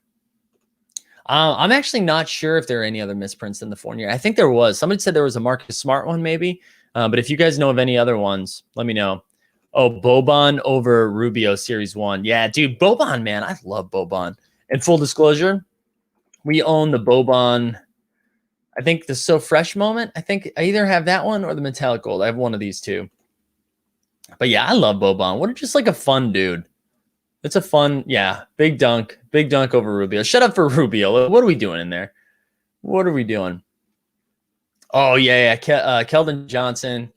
I'm actually not sure if there are any other misprints in the Fournier. I think there was. Somebody said there was a Marcus Smart one maybe. But if you guys know of any other ones, let me know. Oh, Boban over Rubio Series 1. Yeah, dude, Boban, man. I love Boban. And full disclosure, we own the Boban, I think the So Fresh moment. I think I either have that one or the Metallic Gold. I have one of these two. But yeah, I love Boban. What just like a fun dude. It's a fun, yeah, big dunk over Rubio. Shut up for Rubio. What are we doing in there? What are we doing? Oh, yeah. Keldon Johnson,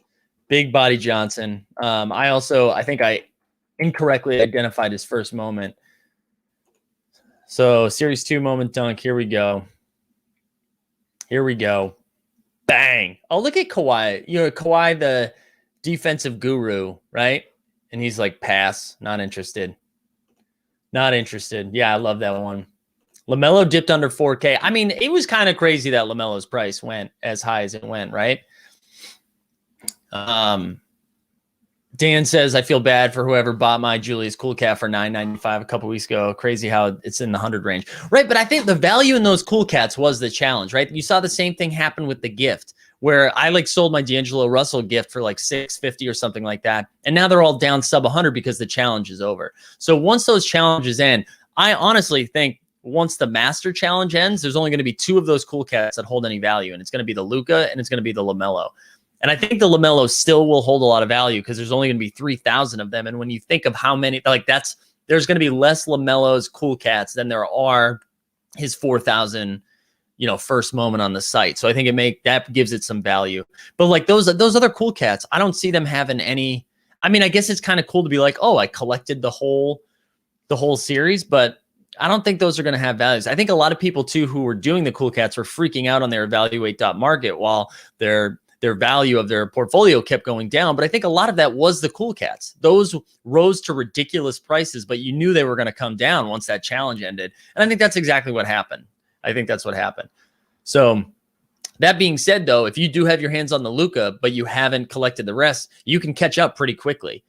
big body Johnson. I think I incorrectly identified his first moment. So Series 2 moment dunk. Here we go. Bang. Oh, look at Kawhi. You know, Kawhi, the defensive guru, right? And he's like, pass, not interested. Yeah, I love that one. LaMelo dipped under 4K. I mean, it was kind of crazy that LaMelo's price went as high as it went, right? Dan says, I feel bad for whoever bought my Julius Cool Cat for $9.95 a couple weeks ago. Crazy how it's in the 100 range. Right, but I think the value in those Cool Cats was the challenge, right? You saw the same thing happen with the gift, where I like sold my D'Angelo Russell gift for like $650 or something like that. And now they're all down sub 100 because the challenge is over. So once those challenges end, I honestly think once the Master Challenge ends, there's only going to be 2 of those Cool Cats that hold any value. And it's going to be the Luka and it's going to be the LaMelo. And I think the LaMelo still will hold a lot of value because there's only going to be 3,000 of them. And when you think of how many, like there's going to be less LaMelo's Cool Cats than there are his 4,000, first moment on the site. So I think that gives it some value. But like those other Cool Cats, I don't see them having any. I mean, I guess it's kind of cool to be like, oh, I collected the whole series, but I don't think those are going to have values. I think a lot of people too who were doing the Cool Cats were freaking out on their evaluate.market while their value of their portfolio kept going down. But I think a lot of that was the Cool Cats. Those rose to ridiculous prices, but you knew they were going to come down once that challenge ended. And I think that's exactly what happened. I think that's what happened. So that being said, though, if you do have your hands on the Luka, but you haven't collected the rest, you can catch up pretty quickly.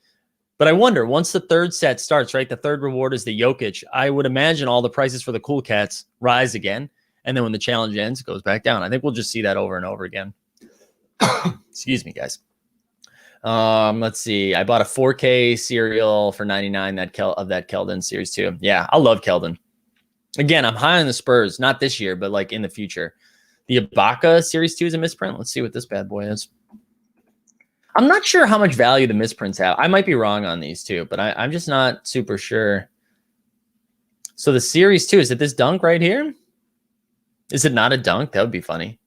But I wonder, once the third set starts, right, the third reward is the Jokic, I would imagine all the prices for the Cool Cats rise again. And then when the challenge ends, it goes back down. I think we'll just see that over and over again. Excuse me, guys. Let's see. I bought a 4K cereal for 99 of that Keldon Series 2. Yeah, I love Keldon. Again, I'm high on the Spurs, not this year, but like in the future. The Ibaka Series 2 is a misprint. Let's see what this bad boy is. I'm not sure how much value the misprints have. I might be wrong on these two, but I'm just not super sure. So the Series 2, is it this dunk right here? Is it not a dunk? That would be funny.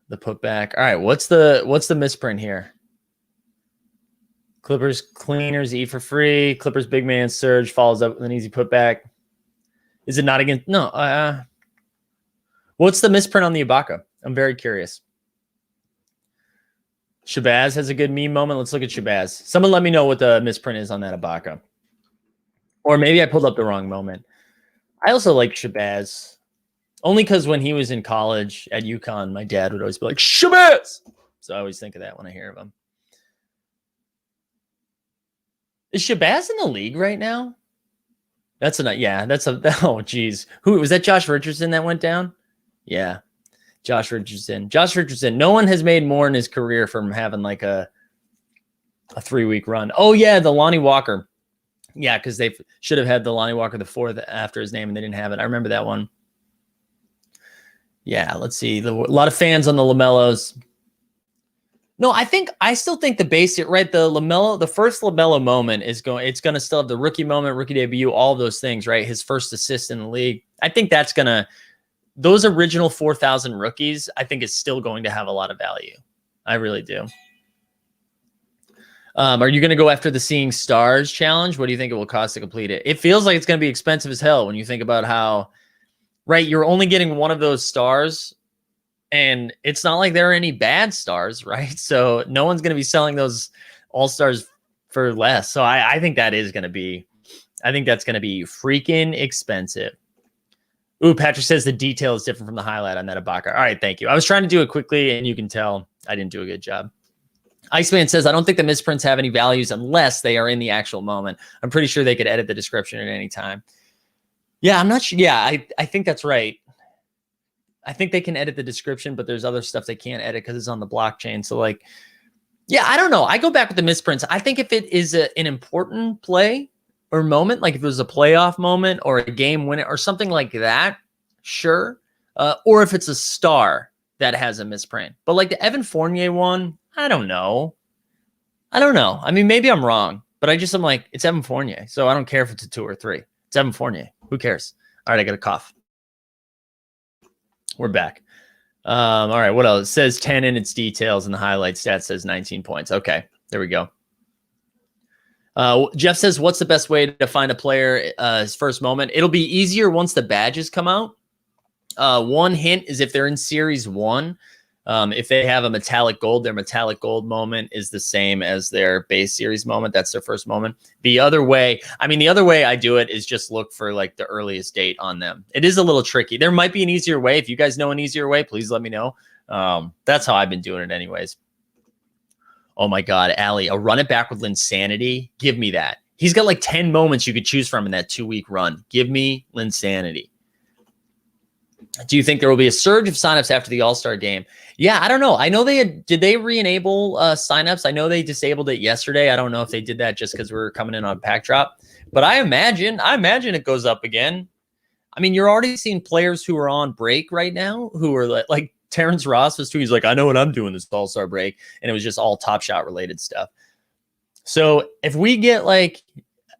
The putback. All right, what's the misprint here? Clippers cleaners eat for free. Clippers big man surge follows up with an easy putback. Is it not against? No. What's the misprint on the Ibaka? I'm very curious. Chabaz has a good meme moment. Let's look at Chabaz. Someone let me know what the misprint is on that Ibaka. Or maybe I pulled up the wrong moment. I also like Chabaz. Only because when he was in college at UConn, my dad would always be like, Chabaz! So I always think of that when I hear of him. Is Chabaz in the league right now? Oh, geez. Who was that? Josh Richardson that went down? Yeah. Josh Richardson. No one has made more in his career from having like a 3-week run. Oh, yeah. The Lonnie Walker. Yeah, because they should have had the Lonnie Walker the 4th after his name and they didn't have it. I remember that one. Yeah, let's see. A lot of fans on the LaMelos. No, I still think the basic, right? The first LaMelo moment it's going to still have the rookie moment, rookie debut, all of those things, right? His first assist in the league. I think that's those original 4,000 rookies, I think is still going to have a lot of value. I really do. Are you going to go after the Seeing Stars challenge? What do you think it will cost to complete it? It feels like it's going to be expensive as hell when you think about how, right, you're only getting one of those stars. And it's not like there are any bad stars, right? So no one's going to be selling those all-stars for less. So I think that's going to be freaking expensive. Ooh, Patrick says the detail is different from the highlight on that Ibaka. All right, thank you. I was trying to do it quickly, and you can tell I didn't do a good job. Iceman says, I don't think the misprints have any values unless they are in the actual moment. I'm pretty sure they could edit the description at any time. Yeah, I'm not sure. Yeah, I think that's right. I think they can edit the description, but there's other stuff they can't edit because it's on the blockchain. So like, yeah, I don't know. I go back with the misprints. I think if it is an important play or moment, like if it was a playoff moment or a game winner or something like that, sure. Or if it's a star that has a misprint. But like the Evan Fournier one, I don't know. I mean, maybe I'm wrong, but I'm like, it's Evan Fournier. So I don't care if it's a 2 or 3. It's Evan Fournier. Who cares? All right, I got a cough. We're back. All right, what else? It says 10 in its details, and the highlight stat says 19 points. Okay, there we go. Jeff says, what's the best way to find a player his first moment? It'll be easier once the badges come out. One hint is if they're in Series 1, If they have a metallic gold, their metallic gold moment is the same as their base series moment. That's their first moment. The other way I do it is just look for like the earliest date on them. It is a little tricky. There might be an easier way. If you guys know an easier way, please let me know. That's how I've been doing it anyways. Oh my God, Allie, a run it back with Linsanity. Give me that. He's got like 10 moments you could choose from in that 2-week run. Give me Linsanity. Do you think there will be a surge of signups after the All-Star game? Yeah, I don't know. I know did they re-enable signups? I know they disabled it yesterday. I don't know if they did that just because we're coming in on pack drop, but I imagine it goes up again. I mean, you're already seeing players who are on break right now who are like Terrence Ross was too. He's like, I know what I'm doing this All-Star break. And it was just all Top Shot related stuff. So if we get like,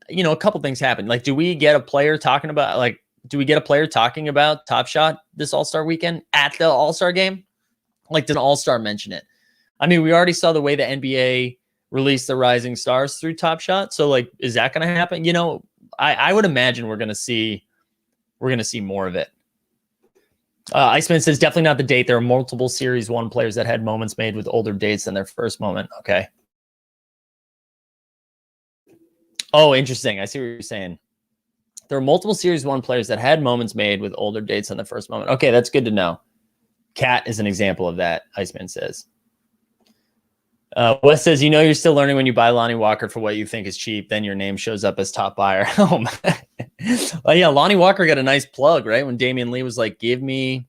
a couple things happen. Like, do we get a player talking about Top Shot this All-Star weekend at the All-Star game? Like, did an All-Star mention it? I mean, we already saw the way the NBA released the Rising Stars through Top Shot. So like, is that going to happen? I would imagine we're going to see more of it. Iceman says definitely not the date. There are multiple Series 1 players that had moments made with older dates than their first moment. Okay. Oh, interesting. I see what you're saying. There are multiple Series 1 players that had moments made with older dates than the first moment. Okay, that's good to know. Cat is an example of that, Iceman says. Wes says, you're still learning when you buy Lonnie Walker for what you think is cheap, then your name shows up as top buyer. Oh, man. Well, yeah, Lonnie Walker got a nice plug, right? When Damian Lee was like, give me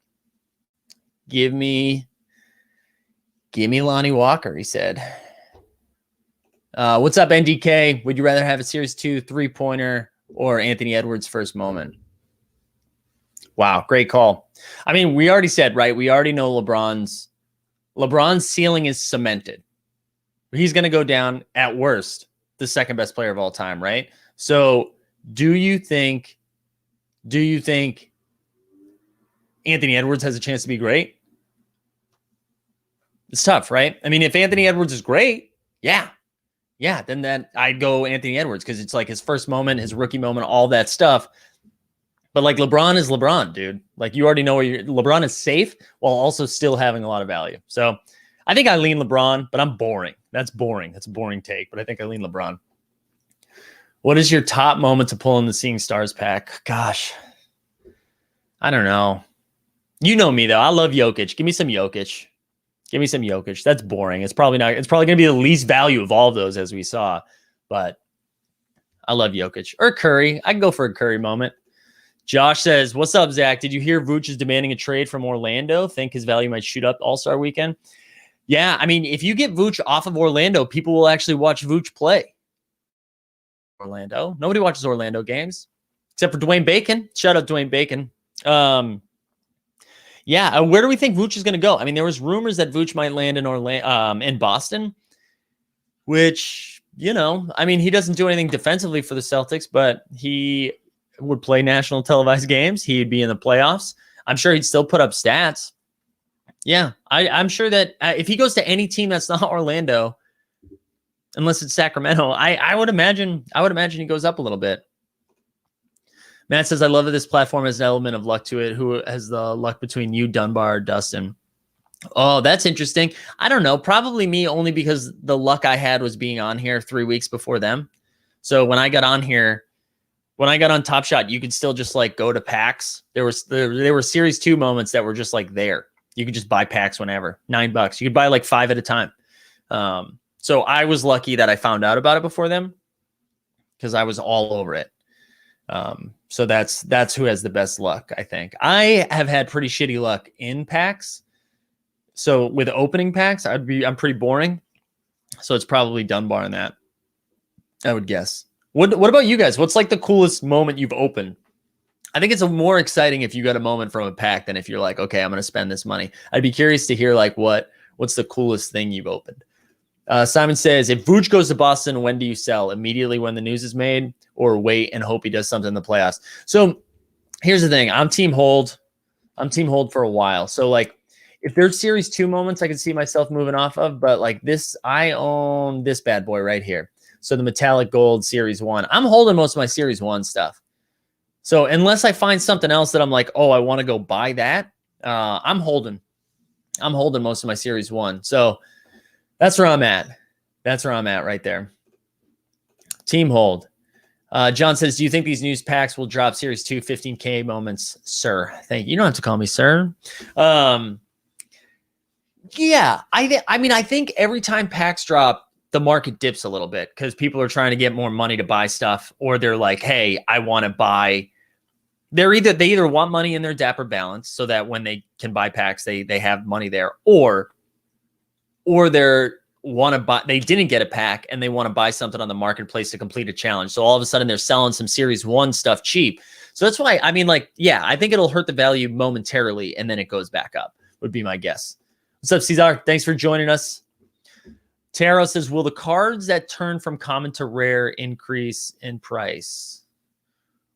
Lonnie Walker, he said. What's up, NDK? Would you rather have a Series 2 3-pointer or Anthony Edwards' first moment? Wow, great call. I mean, we already said, right? We already know LeBron's ceiling is cemented. He's going to go down at worst, the second best player of all time, right? So do you think Anthony Edwards has a chance to be great? It's tough, right? I mean, if Anthony Edwards is great, then I'd go Anthony Edwards because it's like his first moment, his rookie moment, all that stuff. But like LeBron is LeBron, dude. Like you already know LeBron is safe while also still having a lot of value. So I think I lean LeBron, but I'm boring. That's boring. That's a boring take, but I think I lean LeBron. What is your top moment to pull in the Seeing Stars pack? Gosh, I don't know. You know me though. I love Jokic. Give me some Jokic. That's boring. It's probably going to be the least value of all of those as we saw, but I love Jokic or Curry. I can go for a Curry moment. Josh says, what's up, Zach? Did you hear Vooch is demanding a trade from Orlando? Think his value might shoot up All-Star weekend? Yeah, I mean, if you get Vooch off of Orlando, people will actually watch Vooch play. Orlando. Nobody watches Orlando games except for Dwayne Bacon. Shout out Dwayne Bacon. Yeah, where do we think Vooch is going to go? I mean, there was rumors that Vooch might land in Boston, which, I mean, he doesn't do anything defensively for the Celtics, but he would play national televised games. He'd be in the playoffs. I'm sure he'd still put up stats. Yeah, I'm sure that if he goes to any team that's not Orlando, unless it's Sacramento, I would imagine he goes up a little bit. Matt says, I love that this platform has an element of luck to it. Who has the luck between you, Dunbar, or Dustin? Oh, that's interesting. I don't know. Probably me, only because the luck I had was being on here 3 weeks before them. So when I got on here, when I got on Top Shot, you could still just like go to packs. There were Series 2 moments that were just like there. You could just buy packs whenever. $9. You could buy like 5 at a time. So I was lucky that I found out about it before them because I was all over it. So that's who has the best luck, I think. I have had pretty shitty luck in packs. So with opening packs, I'm pretty boring. So it's probably Dunbar in that, I would guess. What about you guys? What's like the coolest moment you've opened? I think it's more exciting if you got a moment from a pack than if you're like, okay, I'm going to spend this money. I'd be curious to hear like what's the coolest thing you've opened. Simon says, if Vooch goes to Boston, when do you sell? Immediately when the news is made, or wait and hope he does something in the playoffs? So here's the thing. I'm team hold for a while. So like if there's Series 2 moments I can see myself moving off of, but like this, I own this bad boy right here. So the metallic gold Series 1, I'm holding most of my Series 1 stuff. So unless I find something else that I'm like, oh, I want to go buy that, I'm holding. I'm holding most of my Series 1. So that's where I'm at. That's where I'm at right there. Team hold. John says, do you think these news packs will drop Series 2 15K moments? Sir, thank you. You don't have to call me sir. Yeah, I think every time packs drop, the market dips a little bit because people are trying to get more money to buy stuff, or they're like, hey, I want to buy. They either want money in their Dapper balance so that when they can buy packs, they have money there, or they're want to buy, they didn't get a pack and they want to buy something on the marketplace to complete a challenge. So all of a sudden they're selling some Series 1 stuff cheap. So that's why, I think it'll hurt the value momentarily and then it goes back up, would be my guess. What's up, Cesar? Thanks for joining us. Taro says, will the cards that turn from common to rare increase in price?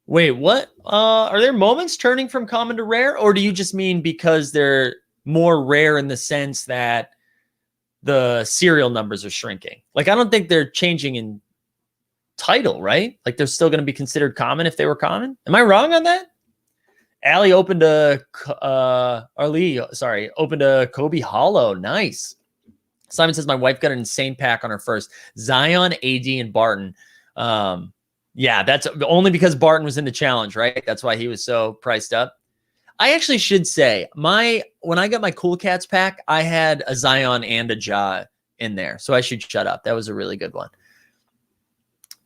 Wait, what? Are there moments turning from common to rare? Or do you just mean because they're more rare in the sense that the serial numbers are shrinking? Like, I don't think they're changing in title, right? Like, they're still going to be considered common if they were common. Am I wrong on that? Allie opened a Kobe Hollow. Nice. Simon says, my wife got an insane pack on her first. Zion, AD, and Barton. Yeah, that's only because Barton was in the challenge, right? That's why he was so priced up. I actually should say, when I got my Cool Cats pack, I had a Zion and a Ja in there. So I should shut up. That was a really good one.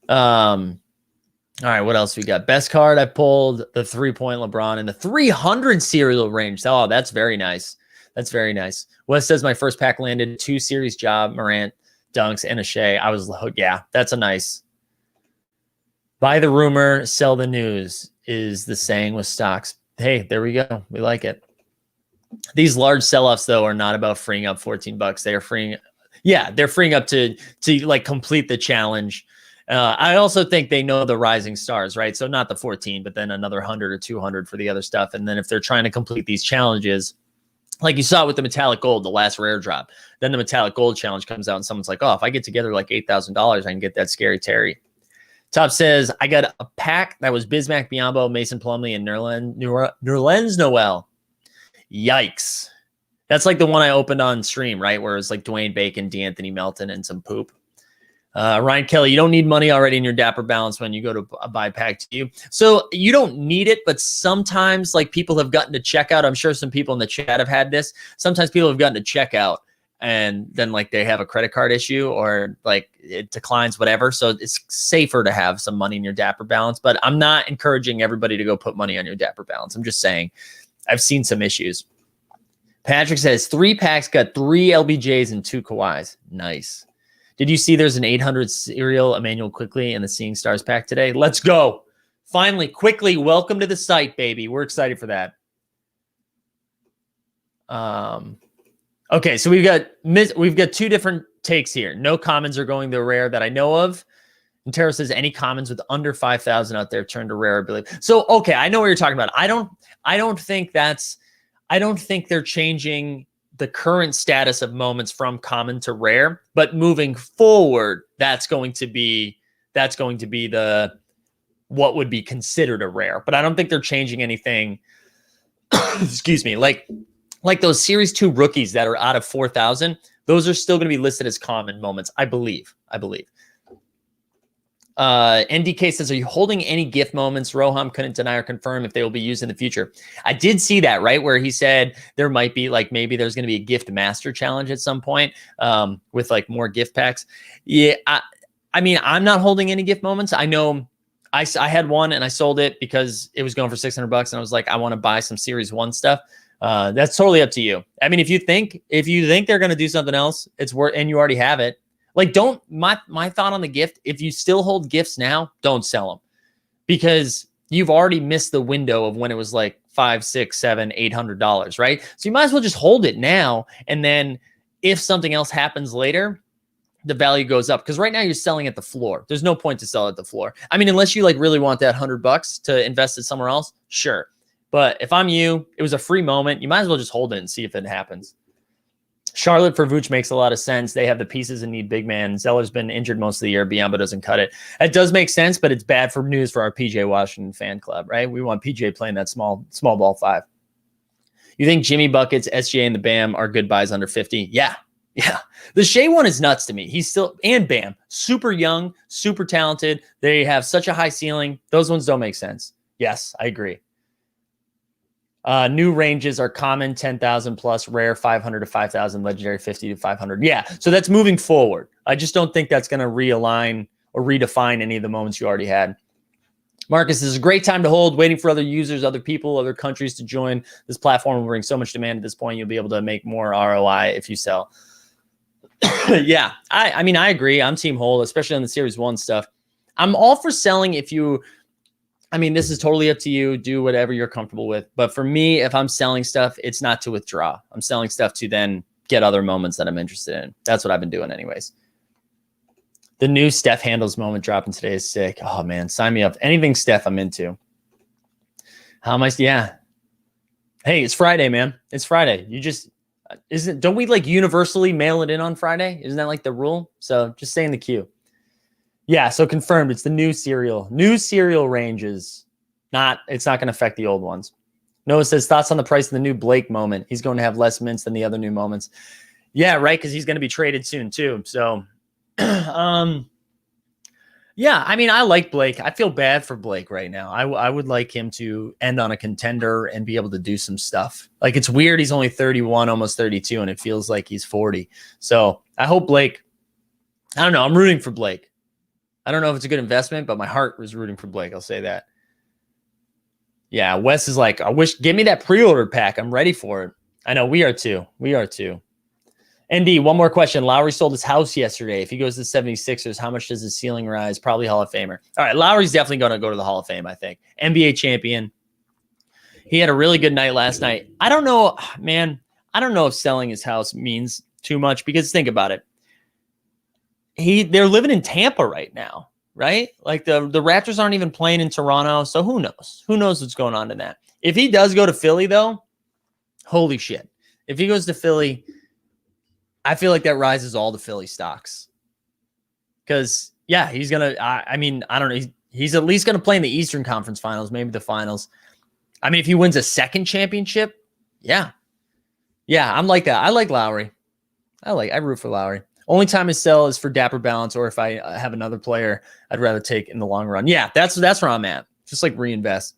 All right, what else we got? Best card I pulled, the 3-point LeBron in the 300 serial range. Oh, that's very nice. That's very nice. Wes says my first pack landed 2 series Ja, Morant, dunks, and a Shae. I was, yeah, that's a nice. Buy the rumor, sell the news is the saying with stocks. Hey, there we go. We like it. These large sell-offs, though, are not about freeing up $14. They are freeing, they're freeing up to like complete the challenge. I also think they know the rising stars, right? So not the 14, but then another 100 or 200 for the other stuff. And then if they're trying to complete these challenges, like you saw with the metallic gold, the last rare drop, then the metallic gold challenge comes out and someone's like, oh, if I get together like $8,000, I can get that Scary Terry. Top says, I got a pack that was Bismack Beyond Bow, Mason Plumlee, and Nerlens Noel. Yikes. That's like the one I opened on stream, right? Where it's like Dwayne Bacon, D'Anthony Melton, and some poop. Ryan Kelly, you don't need money already in your Dapper balance when you go to buy pack to you. So you don't need it, but sometimes like people have gotten to checkout. I'm sure some people in the chat have had this. Sometimes people have gotten to checkout and then like they have a credit card issue or like it declines, whatever. So it's safer to have some money in your Dapper balance, but I'm not encouraging everybody to go put money on your Dapper balance. I'm just saying I've seen some issues. Patrick says 3 packs got 3 LBJs and 2 Kawhis. Nice. Did you see there's an 800 serial Emmanuel Quickly in the Seeing Stars pack today? Let's go. Finally, Quickly, welcome to the site, baby. We're excited for that. Okay, so we've got 2 different takes here. No commons are going to rare that I know of. And Tara says any commons with under 5,000 out there turn to rare, I believe. So okay, I know what you're talking about. I don't think they're changing the current status of moments from common to rare, but moving forward, that's going to be the what would be considered a rare. But I don't think they're changing anything. Excuse me, like those Series 2 rookies that are out of 4,000, those are still going to be listed as common moments, I believe. NDK says, are you holding any gift moments? Roham couldn't deny or confirm if they will be used in the future. I did see that, right? Where he said there might be like, maybe there's going to be a gift master challenge at some point with like more gift packs. Yeah. I mean, I'm not holding any gift moments. I know I had one and I sold it because it was going for $600 and I was like, I want to buy some Series 1 stuff. That's totally up to you. I mean, if you think they're going to do something else, it's worth, and you already have it. Like, my thought on the gift, if you still hold gifts now, don't sell them because you've already missed the window of when it was like $500, $600, $700, $800, right? So you might as well just hold it now. And then if something else happens later, the value goes up because right now you're selling at the floor. There's no point to sell at the floor. I mean, unless you like really want that $100 to invest it somewhere else, sure. But if I'm you, it was a free moment. You might as well just hold it and see if it happens. Charlotte for Vooch makes a lot of sense. They have the pieces and need big man. Zeller's been injured most of the year. Biombo doesn't cut it. It does make sense, but it's bad for news for our PJ Washington fan club, right? We want PJ playing that small ball 5. You think Jimmy Buckets, SGA, and the Bam are good buys under 50? Yeah. Yeah. The Shae one is nuts to me. He's still, and Bam, super young, super talented. They have such a high ceiling. Those ones don't make sense. Yes, I agree. New ranges are common 10,000 plus, rare 500 to 5,000, legendary 50 to 500. Yeah, so that's moving forward. I just don't think that's going to realign or redefine any of the moments you already had. Marcus, this is a great time to hold, waiting for other users, other people, other countries to join. This platform will bring so much demand at this point. You'll be able to make more ROI if you sell. Yeah, I mean, I agree. I'm team hold, especially on the Series 1 stuff. I'm all for selling if you, I mean, this is totally up to you. Do whatever you're comfortable with. But for me, if I'm selling stuff, it's not to withdraw. I'm selling stuff to then get other moments that I'm interested in. That's what I've been doing anyways. The new Steph handles moment dropping today is sick. Oh, man, sign me up. Anything Steph I'm into. How am I? Yeah. Hey, it's Friday, man. It's Friday. You just, don't we like universally mail it in on Friday? Isn't that like the rule? So just stay in the queue. Yeah, so confirmed. It's the new cereal. New cereal ranges. It's not going to affect the old ones. Noah says, thoughts on the price of the new Blake moment. He's going to have less mints than the other new moments. Yeah, right, because he's going to be traded soon too. So, yeah, I mean, I like Blake. I feel bad for Blake right now. I would like him to end on a contender and be able to do some stuff. Like, it's weird. He's only 31, almost 32, and it feels like he's 40. So I hope Blake, I don't know. I'm rooting for Blake. I don't know if it's a good investment, but my heart was rooting for Blake. I'll say that. Yeah, Wes is like, give me that pre-order pack. I'm ready for it. I know, we are too. We are too. ND, one more question. Lowry sold his house yesterday. If he goes to the 76ers, how much does his ceiling rise? Probably Hall of Famer. All right, Lowry's definitely going to go to the Hall of Fame, I think. NBA champion. He had a really good night last night. I don't know, man. I don't know if selling his house means too much because think about it. They're living in Tampa right now, right? Like the Raptors aren't even playing in Toronto, so who knows? Who knows what's going on in that? If he does go to Philly, though, holy shit. If he goes to Philly, I feel like that rises all the Philly stocks. Because, yeah, he's going to, I mean, I don't know. He's at least going to play in the Eastern Conference Finals, maybe the finals. I mean, if he wins a second championship, yeah. Yeah, I'm like that. I like Lowry. I root for Lowry. Only time I sell is for Dapper Balance, or if I have another player I'd rather take in the long run. Yeah, that's where I'm at. Just like reinvest.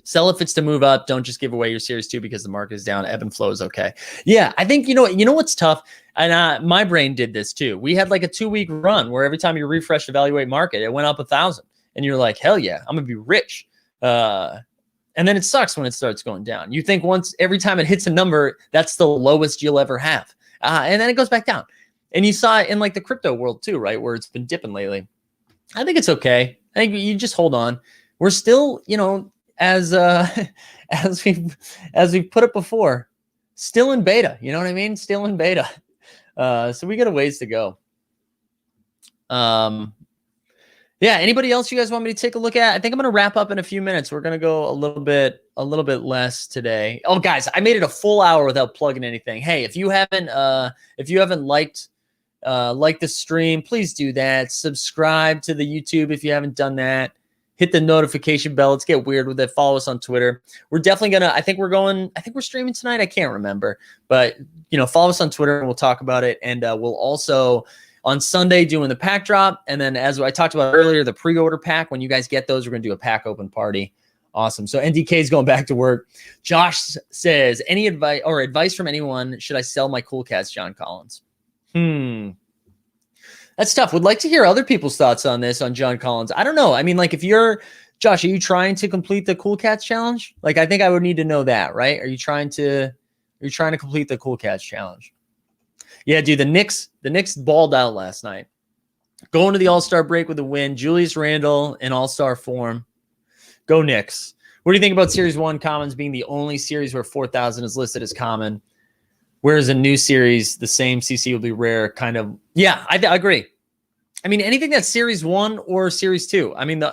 Sell if it's to move up. Don't just give away your Series 2 because the market is down. Ebb and flow is okay. Yeah, I think, you know what's tough? And my brain did this too. We had like a 2-week run where every time you refresh, evaluate market, it went up 1,000. And you're like, hell yeah, I'm going to be rich. And then it sucks when it starts going down. You think every time it hits a number, that's the lowest you'll ever have. And then it goes back down. And you saw it in like the crypto world too, right? Where it's been dipping lately. I think it's okay. I think you just hold on. We're still, as we've put it before, still in beta. You know what I mean? Still in beta. So we got a ways to go. Yeah. Anybody else you guys want me to take a look at? I think I'm going to wrap up in a few minutes. We're going to go a little bit less today. Oh, guys, I made it a full hour without plugging anything. Hey, if you haven't liked the stream, please do that. Subscribe to the YouTube if you haven't done that. Hit the notification bell. Let's get weird with it. Follow us on Twitter. We're definitely I think we're streaming tonight. I can't remember, but follow us on Twitter and we'll talk about it. And we'll also on Sunday doing the pack drop. And then as I talked about earlier, the pre-order pack, when you guys get those, we're going to do a pack open party. Awesome. So NDK is going back to work. Josh says, any advice from anyone? Should I sell my Cool Cats, John Collins? That's tough. Would like to hear other people's thoughts on this, on John Collins. I don't know. I mean, like if you're Josh, are you trying to complete the Cool Cats challenge? Like, I think I would need to know that, right? Are you trying to complete the Cool Cats challenge? Yeah, dude, the Knicks balled out last night. Going to the All-Star break with a win. Julius Randle in All-Star form. Go Knicks. What do you think about Series 1 commons being the only series where 4,000 is listed as common? Whereas a new series, the same CC will be rare, kind of. Yeah, I agree. I mean, anything that's Series 1 or Series 2. I mean,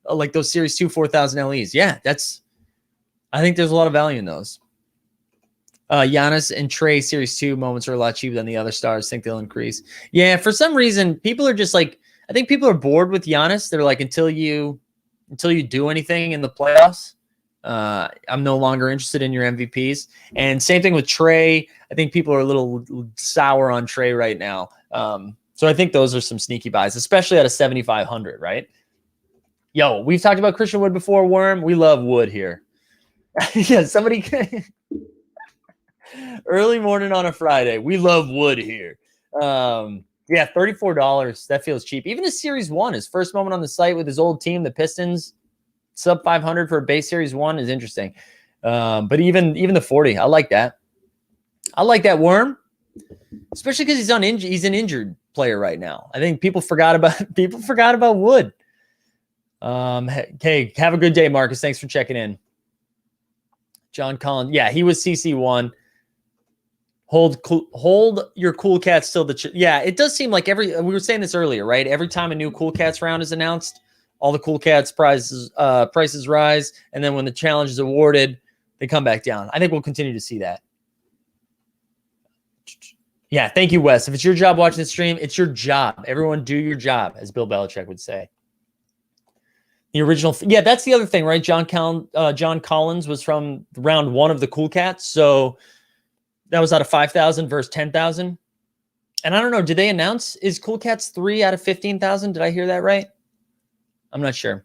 like those Series 2 4,000 LEs. Yeah, I think there's a lot of value in those. Giannis and Trey Series 2 moments are a lot cheaper than the other stars. Think they'll increase. Yeah, for some reason, people are just like, I think people are bored with Giannis. They're like, until you do anything in the playoffs, I'm no longer interested in your MVPs. And same thing with Trey. I think people are a little sour on Trey right now. So I think those are some sneaky buys, especially at a 7,500, right? Yo, we've talked about Christian Wood before, Worm. We love Wood here. Yeah, somebody early morning on a Friday. We love Wood here. Yeah, $34. That feels cheap. Even his Series 1, his first moment on the site with his old team, the Pistons, sub 500 for a base Series 1 is interesting. But even the 40, I like that. I like that, Worm, especially because he's an injured player right now. I think people forgot about Wood. Hey, have a good day, Marcus. Thanks for checking in. John Collins. Yeah, he was CC1. Hold your Cool Cats till yeah, it does seem like we were saying this earlier, right? Every time a new Cool Cats round is announced, all the Cool Cats prices rise, and then when the challenge is awarded, they come back down. I think we'll continue to see that. Yeah, thank you, Wes. If it's your job watching the stream, it's your job. Everyone do your job, as Bill Belichick would say. The original, yeah, that's the other thing, right? John Collins was from round 1 of the Cool Cats, so that was out of 5,000 versus 10,000. And I don't know, did they announce, is Cool Cats 3 out of 15,000? Did I hear that right? I'm not sure.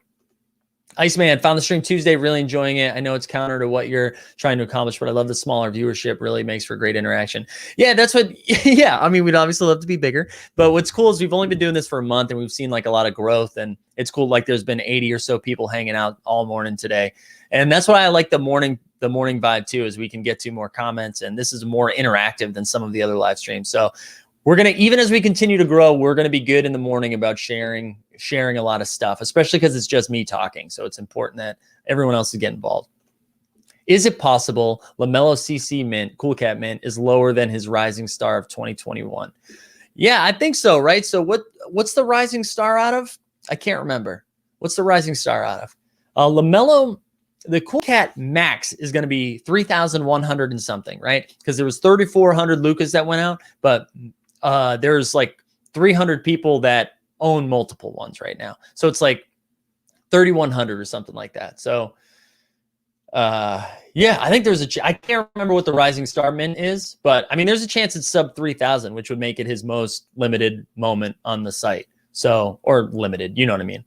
Iceman, found the stream Tuesday, really enjoying it. I know it's counter to what you're trying to accomplish, but I love the smaller viewership. Really makes for great interaction. Yeah, that's what, yeah, I mean, we'd obviously love to be bigger, but what's cool is we've only been doing this for a month and we've seen like a lot of growth, and it's cool. Like there's been 80 or so people hanging out all morning today. And that's why I like the morning vibe too, is we can get to more comments, and this is more interactive than some of the other live streams. So we're going to, even as we continue to grow, we're going to be good in the morning about sharing a lot of stuff, especially because it's just me talking. So it's important that everyone else is getting involved. Is it possible LaMelo CC mint, Cool Cat mint, is lower than his rising star of 2021? Yeah, I think so, right? So what's the rising star out of? I can't remember. What's the rising star out of? LaMelo, the Cool Cat max is going to be 3,100 and something, right? Because there was 3,400 Lucas that went out, but there's like 300 people that own multiple ones right now. So it's like 3,100 or something like that. So yeah, I think there's I can't remember what the rising star mint is, but I mean, there's a chance it's sub 3,000, which would make it his most limited moment on the site. So, or limited, you know what I mean?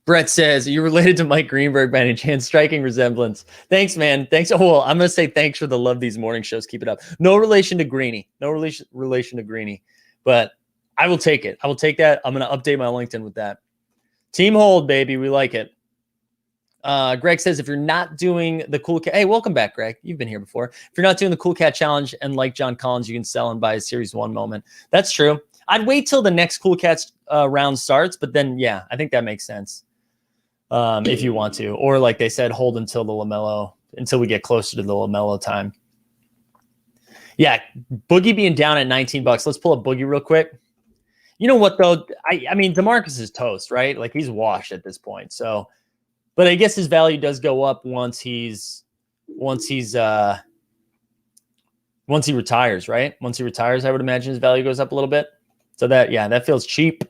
Brett says, are you related to Mike Greenberg by any chance? Striking resemblance. Thanks, man. Thanks. Oh, well, I'm going to say thanks for the love these morning shows. Keep it up. No relation to Greeny. No relation to Greeny. But I will take it. I will take that. I'm going to update my LinkedIn with that. Team hold, baby. We like it. Greg says, if you're not doing the Cool Cat, hey, welcome back, Greg. You've been here before. If you're not doing the Cool Cat Challenge and like John Collins, you can sell and buy a Series 1 moment. That's true. I'd wait till the next Cool Cats round starts, but then, yeah, I think that makes sense. If you want to, or like they said, hold until we get closer to the LaMelo time. Yeah, Boogie being down at $19. Let's pull up Boogie real quick. You know what though? I mean, DeMarcus is toast, right? Like he's washed at this point. So, but I guess his value does go up once he retires, right? Once he retires, I would imagine his value goes up a little bit. So that feels cheap.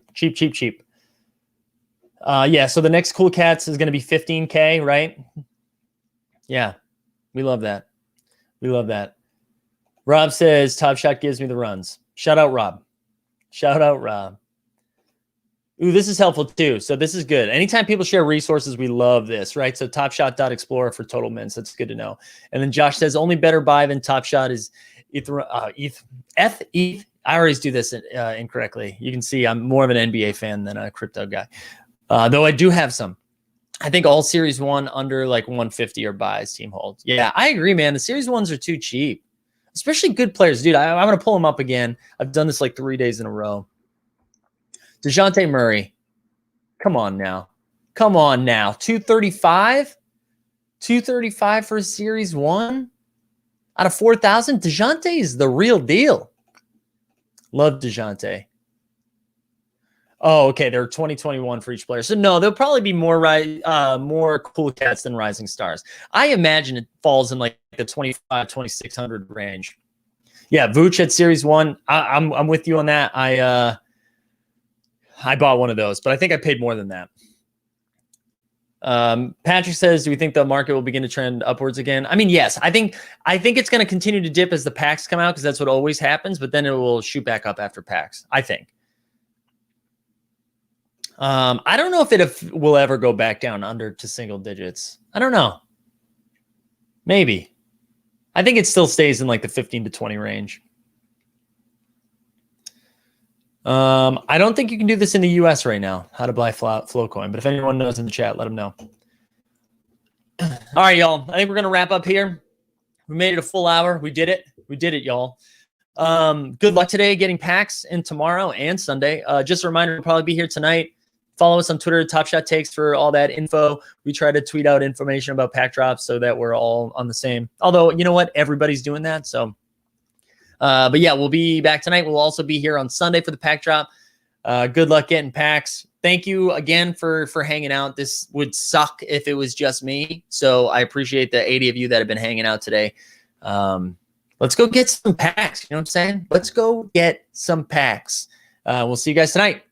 Yeah, so the next Cool Cats is going to be 15K, right? Yeah, we love that. Rob says, Top Shot gives me the runs. Shout out, Rob. Ooh, this is helpful too. So this is good. Anytime people share resources, we love this, right? So TopShot.Explorer for total mints. That's good to know. And then Josh says, only better buy than Top Shot is ETH. I always do this incorrectly. You can see I'm more of an NBA fan than a crypto guy. Though I do have some. I think all Series 1 under like 150 are buys, team hold. Yeah, I agree, man. The Series 1s are too cheap, especially good players. Dude, I'm going to pull them up again. I've done this like 3 days in a row. DeJounte Murray. Come on now. 235? 235 for a Series 1? Out of 4,000? DeJounte is the real deal. Love DeJounte. Oh, okay. They're 2021 for each player. So no, there'll probably be more Cool Cats than Rising Stars. I imagine it falls in like the 2,600 range. Yeah, Vooch at Series 1. I'm with you on that. I bought one of those, but I think I paid more than that. Patrick says, do we think the market will begin to trend upwards again? I mean, yes, I think it's going to continue to dip as the packs come out because that's what always happens, but then it will shoot back up after packs, I think. I don't know if it will ever go back down under to single digits. I don't know. Maybe. I think it still stays in like the 15 to 20 range. I don't think you can do this in the US right now, how to buy Flowcoin, but if anyone knows in the chat, let them know. All right, y'all. I think we're going to wrap up here. We made it a full hour. We did it. We did it, y'all. Good luck today getting packs in tomorrow and Sunday. Just a reminder, we'll probably be here tonight. Follow us on Twitter, Top Shot Takes, for all that info. We try to tweet out information about pack drops so that we're all on the same. Although, you know what? Everybody's doing that. So, but yeah, we'll be back tonight. We'll also be here on Sunday for the pack drop. Good luck getting packs. Thank you again for hanging out. This would suck if it was just me. So I appreciate the 80 of you that have been hanging out today. Let's go get some packs. You know what I'm saying? Let's go get some packs. We'll see you guys tonight.